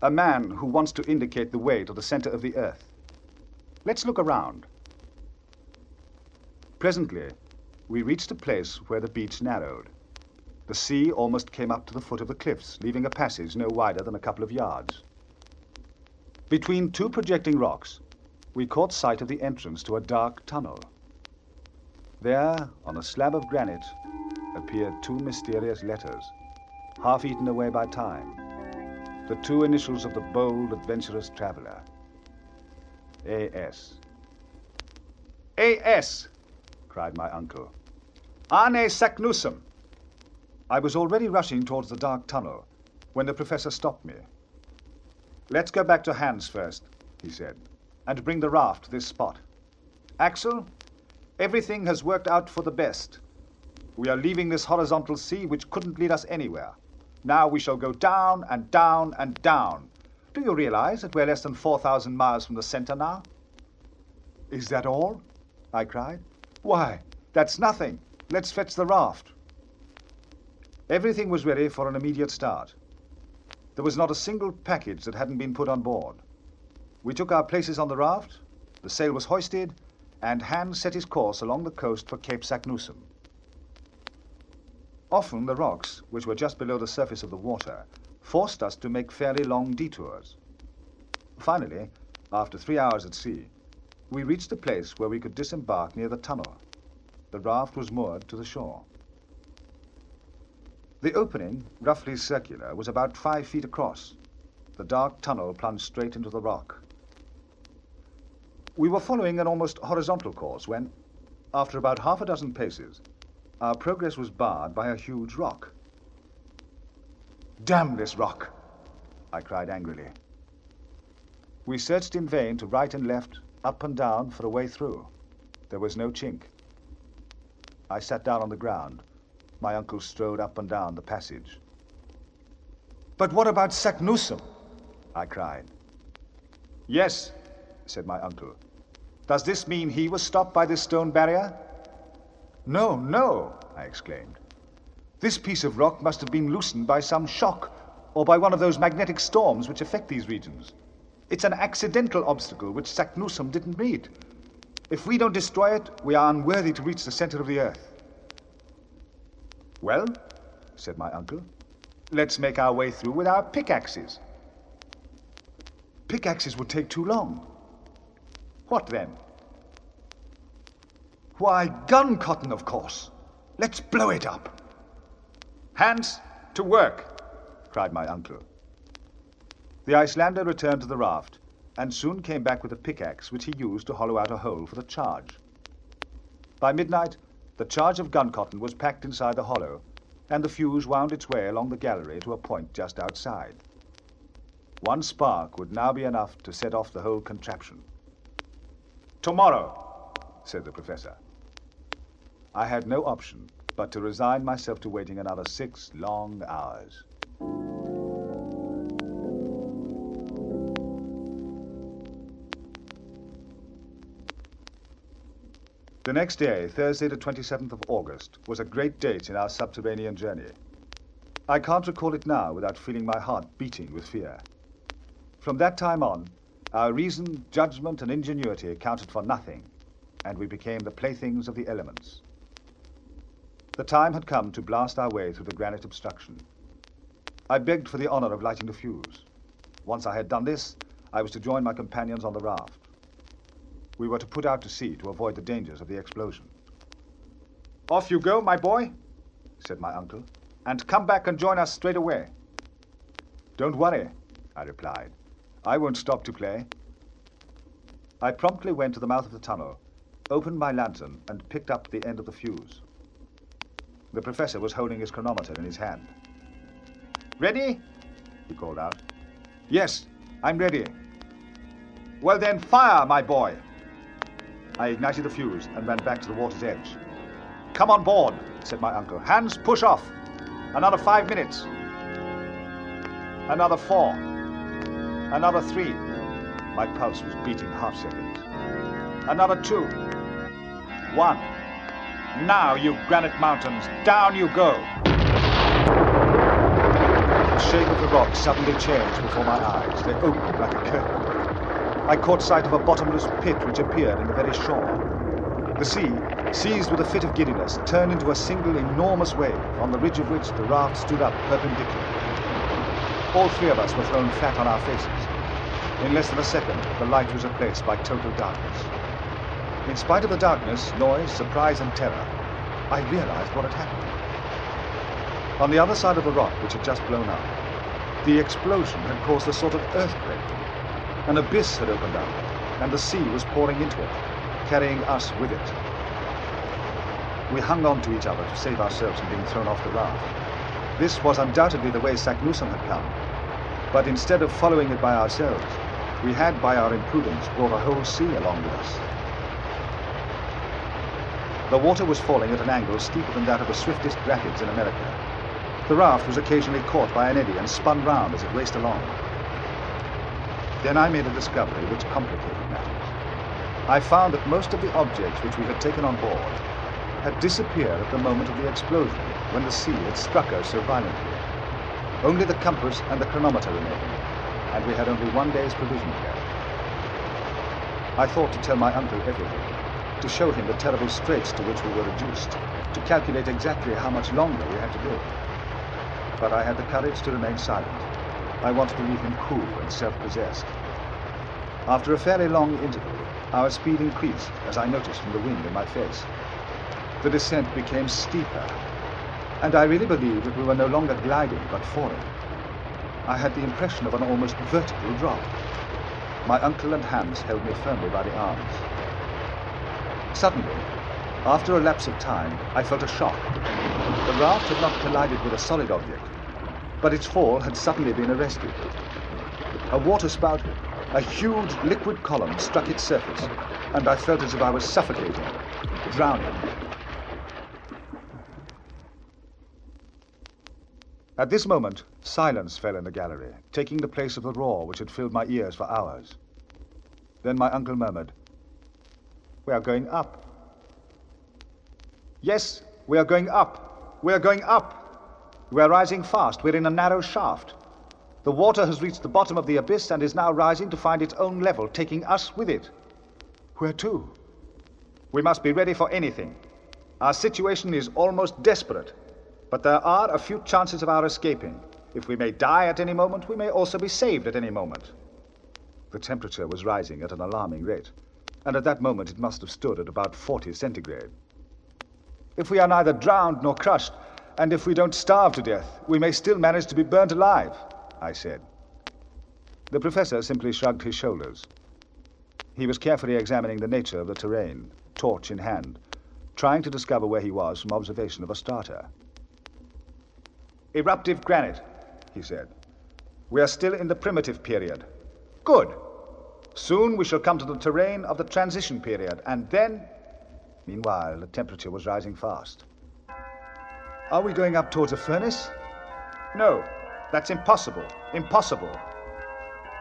A man who wants to indicate the way to the center of the earth. Let's look around." Presently, we reached a place where the beach narrowed. The sea almost came up to the foot of the cliffs, leaving a passage no wider than a couple of yards. Between two projecting rocks, we caught sight of the entrance to a dark tunnel. There, on a slab of granite, appeared two mysterious letters, half eaten away by time, the two initials of the bold, adventurous traveler. A.S. "A.S.!" cried my uncle. "Arne Saknussemm!" I was already rushing towards the dark tunnel when the professor stopped me. "Let's go back to Hans first," he said, "and bring the raft to this spot. Axel, everything has worked out for the best. We are leaving this horizontal sea which couldn't lead us anywhere. Now we shall go down and down and down. Do you realize that we're less than 4,000 miles from the center now?" "Is that all?" I cried. "Why, that's nothing. Let's fetch the raft." Everything was ready for an immediate start. There was not a single package that hadn't been put on board. We took our places on the raft, the sail was hoisted, and Hans set his course along the coast for Cape Saknussemm. Often the rocks, which were just below the surface of the water, forced us to make fairly long detours. Finally, after 3 hours at sea, we reached a place where we could disembark near the tunnel. The raft was moored to the shore. The opening, roughly circular, was about 5 feet across. The dark tunnel plunged straight into the rock. We were following an almost horizontal course when, after about half a dozen paces, our progress was barred by a huge rock. "Damn this rock!" I cried angrily. We searched in vain to right and left, up and down, for a way through. There was no chink. I sat down on the ground. My uncle strode up and down the passage. "But what about Saknussemm?" I cried. "Yes," said my uncle. "Does this mean he was stopped by this stone barrier?" "No, no," I exclaimed. "This piece of rock must have been loosened by some shock or by one of those magnetic storms which affect these regions. It's an accidental obstacle which Saknussemm didn't meet. If we don't destroy it, we are unworthy to reach the center of the earth." "Well," said my uncle, "let's make our way through with our pickaxes." "Pickaxes would take too long." "What then?" "Why, gun cotton, of course. Let's blow it up." "Hands to work," cried my uncle. The Icelander returned to the raft and soon came back with a pickaxe which he used to hollow out a hole for the charge. By midnight, the charge of gun cotton was packed inside the hollow, and the fuse wound its way along the gallery to a point just outside. One spark would now be enough to set off the whole contraption. "Tomorrow," said the professor. I had no option but to resign myself to waiting another 6 long hours. The next day, Thursday the 27th of August, was a great date in our subterranean journey. I can't recall it now without feeling my heart beating with fear. From that time on, our reason, judgment, and ingenuity counted for nothing, and we became the playthings of the elements. The time had come to blast our way through the granite obstruction. I begged for the honor of lighting the fuse. Once I had done this, I was to join my companions on the raft. We were to put out to sea to avoid the dangers of the explosion. "Off you go, my boy," said my uncle, "and come back and join us straight away." "Don't worry," I replied. "I won't stop to play." I promptly went to the mouth of the tunnel, opened my lantern, and picked up the end of the fuse. The professor was holding his chronometer in his hand. "Ready?" he called out. "Yes, I'm ready." "Well then, fire, my boy." I ignited the fuse and ran back to the water's edge. "Come on board," said my uncle. "Hands, push off. Another 5 minutes. Another 4. Another 3. My pulse was beating half-seconds. Another 2. 1. Now, you granite mountains, down you go. The shape of the rock suddenly changed before my eyes. They opened like a curtain. I caught sight of a bottomless pit which appeared in the very shore. The sea, seized with a fit of giddiness, turned into a single enormous wave, on the ridge of which the raft stood up perpendicular. All 3 of us were thrown flat on our faces. In less than a second, the light was replaced by total darkness. In spite of the darkness, noise, surprise, and terror, I realized what had happened. On the other side of the rock, which had just blown up, the explosion had caused a sort of earthquake. An abyss had opened up, and the sea was pouring into it, carrying us with it. We hung on to each other to save ourselves from being thrown off the raft. This was undoubtedly the way Saknussemm had come, but instead of following it by ourselves, we had, by our imprudence, brought a whole sea along with us. The water was falling at an angle steeper than that of the swiftest rapids in America. The raft was occasionally caught by an eddy and spun round as it raced along. Then I made a discovery which complicated matters. I found that most of the objects which we had taken on board had disappeared at the moment of the explosion. when the sea had struck us so violently. Only the compass and the chronometer remained, and we had only one day's provisions left. I thought to tell my uncle everything, to show him the terrible straits to which we were reduced, to calculate exactly how much longer we had to live. But I had the courage to remain silent. I wanted to leave him cool and self-possessed. After a fairly long interval, our speed increased, as I noticed from the wind in my face. The descent became steeper, and I really believed that we were no longer gliding, but falling. I had the impression of an almost vertical drop. My uncle and Hans held me firmly by the arms. Suddenly, after a lapse of time, I felt a shock. The raft had not collided with a solid object, but its fall had suddenly been arrested. A waterspout, a huge liquid column struck its surface, and I felt as if I was suffocating, drowning. At this moment, silence fell in the gallery, taking the place of the roar which had filled my ears for hours. Then my uncle murmured, "We are going up." "Yes, we are going up. We are going up. We are rising fast. We're in a narrow shaft. The water has reached the bottom of the abyss and is now rising to find its own level, taking us with it. Where to? We must be ready for anything. Our situation is almost desperate. But there are a few chances of our escaping. If we may die at any moment, we may also be saved at any moment." The temperature was rising at an alarming rate, and at that moment it must have stood at about 40 centigrade. "If we are neither drowned nor crushed, and if we don't starve to death, we may still manage to be burnt alive," I said. The professor simply shrugged his shoulders. He was carefully examining the nature of the terrain, torch in hand, trying to discover where he was from observation of a starter. "Eruptive granite," he said. "We are still in the primitive period. Good. Soon we shall come to the terrain of the transition period, and then..." Meanwhile, the temperature was rising fast. "Are we going up towards a furnace?" "No, that's impossible. Impossible."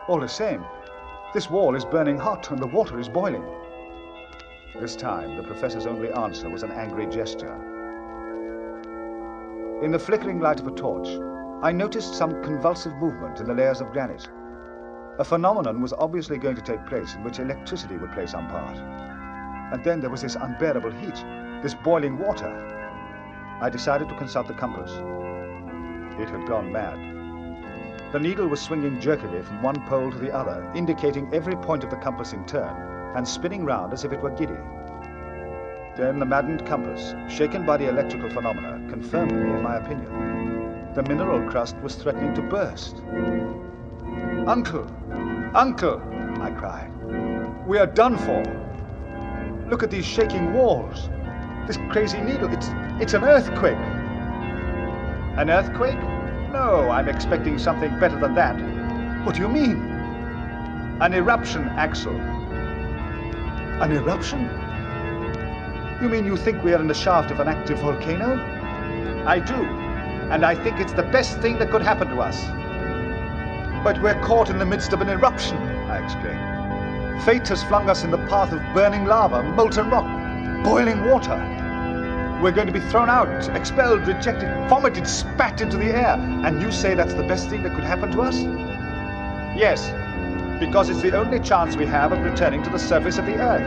"All the same, this wall is burning hot and the water is boiling." This time, the professor's only answer was an angry gesture. In the flickering light of a torch, I noticed some convulsive movement in the layers of granite. A phenomenon was obviously going to take place in which electricity would play some part. And then there was this unbearable heat, this boiling water. I decided to consult the compass. It had gone mad. The needle was swinging jerkily from one pole to the other, indicating every point of the compass in turn, and spinning round as if it were giddy. Then the maddened compass, shaken by the electrical phenomena, confirmed me in my opinion. The mineral crust was threatening to burst. "Uncle! Uncle!" I cried. "We are done for! Look at these shaking walls! This crazy needle, it's an earthquake!" "An earthquake? No, I'm expecting something better than that." "What do you mean?" "An eruption, Axel." "An eruption? You mean you think we are in the shaft of an active volcano?" "I do, and I think it's the best thing that could happen to us." "But we're caught in the midst of an eruption," I exclaimed. "Fate has flung us in the path of burning lava, molten rock, boiling water. We're going to be thrown out, expelled, rejected, vomited, spat into the air, and you say that's the best thing that could happen to us?" "Yes, because it's the only chance we have of returning to the surface of the Earth."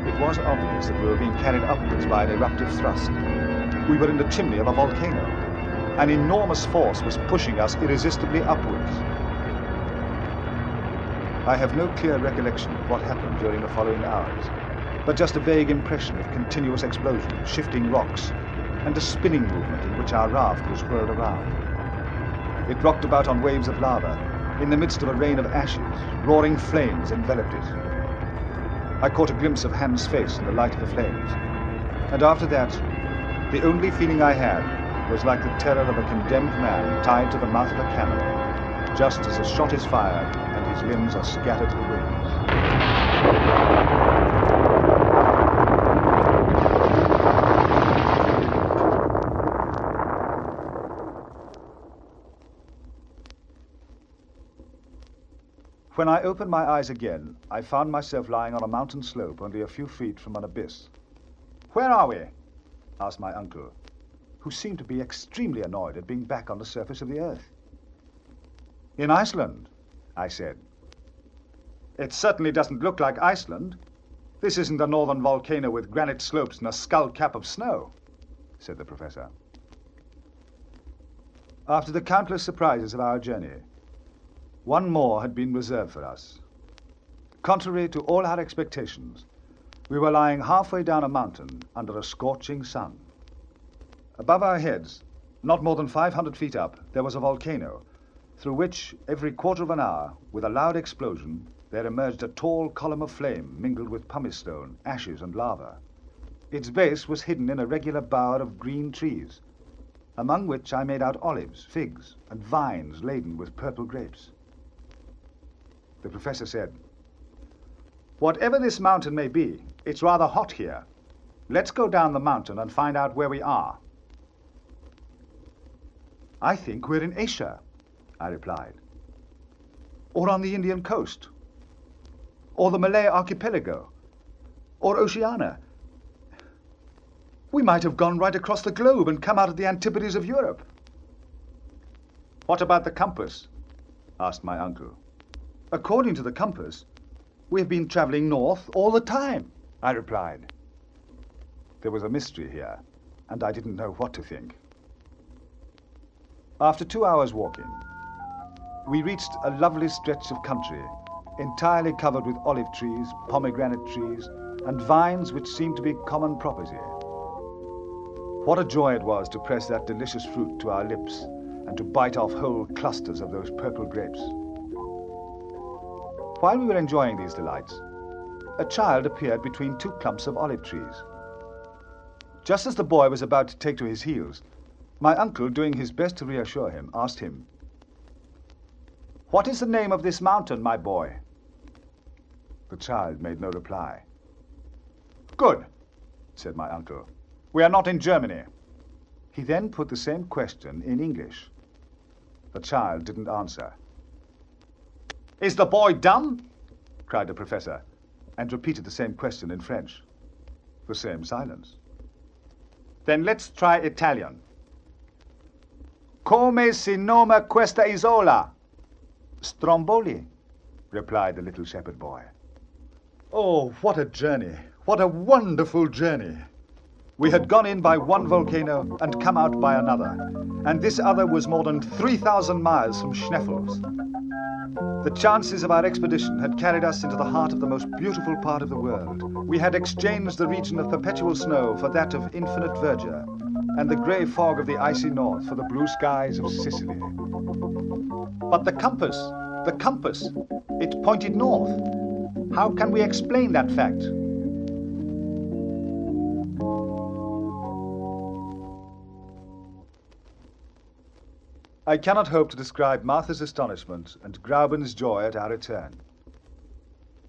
It was obvious that we were being carried upwards by an eruptive thrust. We were in the chimney of a volcano. An enormous force was pushing us irresistibly upwards. I have no clear recollection of what happened during the following hours, but just a vague impression of continuous explosions, shifting rocks, and a spinning movement in which our raft was whirled around. It rocked about on waves of lava. In the midst of a rain of ashes, roaring flames enveloped it. I caught a glimpse of Hans' face in the light of the flames, and after that, the only feeling I had was like the terror of a condemned man tied to the mouth of a cannon, just as a shot is fired and his limbs are scattered to the winds. When I opened my eyes again, I found myself lying on a mountain slope only a few feet from an abyss. "Where are we?" asked my uncle. who seemed to be extremely annoyed at being back on the surface of the Earth. "In Iceland," I said. "It certainly doesn't look like Iceland. This isn't a northern volcano with granite slopes and a skull cap of snow," said the professor. After the countless surprises of our journey, one more had been reserved for us. Contrary to all our expectations, we were lying halfway down a mountain under a scorching sun. Above our heads, not more than 500 feet up, there was a volcano, through which, every quarter of an hour, with a loud explosion, there emerged a tall column of flame mingled with pumice stone, ashes, and lava. Its base was hidden in a regular bower of green trees, among which I made out olives, figs, and vines laden with purple grapes. The professor said, "Whatever this mountain may be, it's rather hot here. Let's go down the mountain and find out where we are." "I think we're in Asia," I replied. "Or on the Indian coast. Or the Malay archipelago. Or Oceania. We might have gone right across the globe and come out of the Antipodes of Europe." "What about the compass?" asked my uncle. "According to the compass, we've been traveling north all the time," I replied. There was a mystery here, and I didn't know what to think. After 2 hours walking, we reached a lovely stretch of country, entirely covered with olive trees, pomegranate trees, and vines which seemed to be common property. What a joy it was to press that delicious fruit to our lips and to bite off whole clusters of those purple grapes. While we were enjoying these delights, a child appeared between two clumps of olive trees. Just as the boy was about to take to his heels, my uncle, doing his best to reassure him, asked him, "What is the name of this mountain, my boy?" The child made no reply. "Good," said my uncle. "We are not in Germany." He then put the same question in English. The child didn't answer. "Is the boy dumb?" cried the professor, and repeated the same question in French. The same silence. "Then let's try Italian. Come si noma questa isola?" "Stromboli," replied the little shepherd boy. Oh, what a journey! What a wonderful journey! We had gone in by one volcano and come out by another, and this other was more than 3,000 miles from Schneffels. The chances of our expedition had carried us into the heart of the most beautiful part of the world. We had exchanged the region of perpetual snow for that of infinite verdure, and the grey fog of the icy north for the blue skies of Sicily. But the compass, it pointed north. How can we explain that fact? I cannot hope to describe Martha's astonishment and Grauben's joy at our return.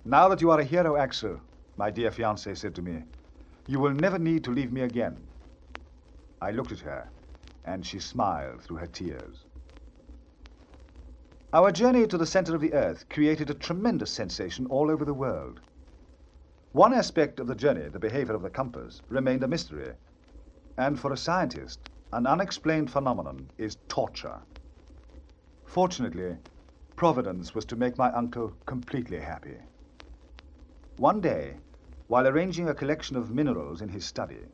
"Now that you are a hero, Axel," my dear fiancé said to me, "you will never need to leave me again." I looked at her, and she smiled through her tears. Our journey to the center of the Earth created a tremendous sensation all over the world. One aspect of the journey, the behavior of the compass, remained a mystery, and for a scientist, an unexplained phenomenon is torture. Fortunately, Providence was to make my uncle completely happy. One day, while arranging a collection of minerals in his study,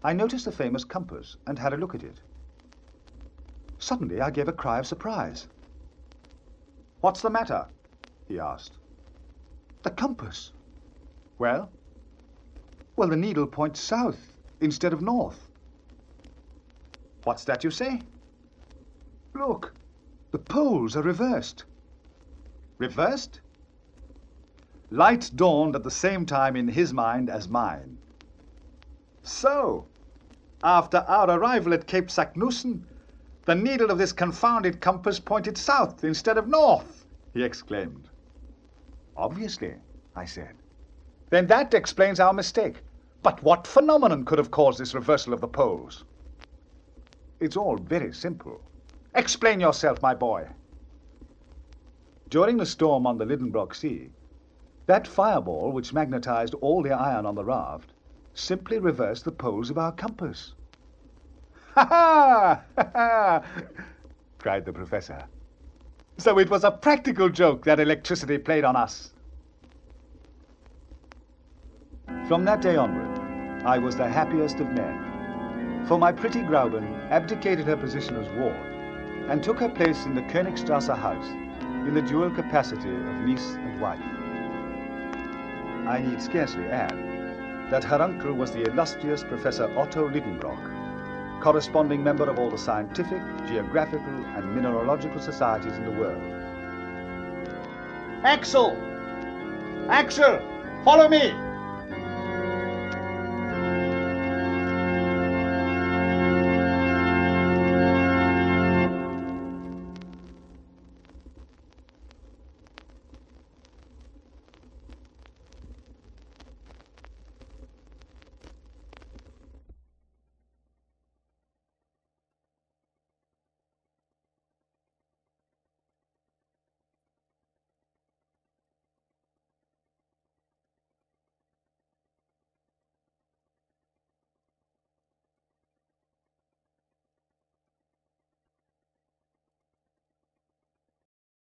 I noticed the famous compass and had a look at it. Suddenly, I gave a cry of surprise. "What's the matter?" he asked. "The compass." "Well?" "Well, the needle points south instead of north." "What's that you say?" "Look, the poles are reversed." "Reversed?" Light dawned at the same time in his mind as mine. "So, after our arrival at Cape Saknussemm, the needle of this confounded compass pointed south instead of north," he exclaimed. "Obviously," I said. "Then that explains our mistake. But what phenomenon could have caused this reversal of the poles?" "It's all very simple." "Explain yourself, my boy." During the storm on the Lidenbrock Sea, that fireball which magnetized all the iron on the raft simply reversed the poles of our compass. Ha ha! Ha ha! Cried the professor. So it was a practical joke that electricity played on us. From that day onward, I was the happiest of men. For my pretty Grauben abdicated her position as ward and took her place in the Königstrasse house in the dual capacity of niece and wife. I need scarcely add that her uncle was the illustrious Professor Otto Liedenbrock, corresponding member of all the scientific, geographical, and mineralogical societies in the world. Axel! Axel! Follow me!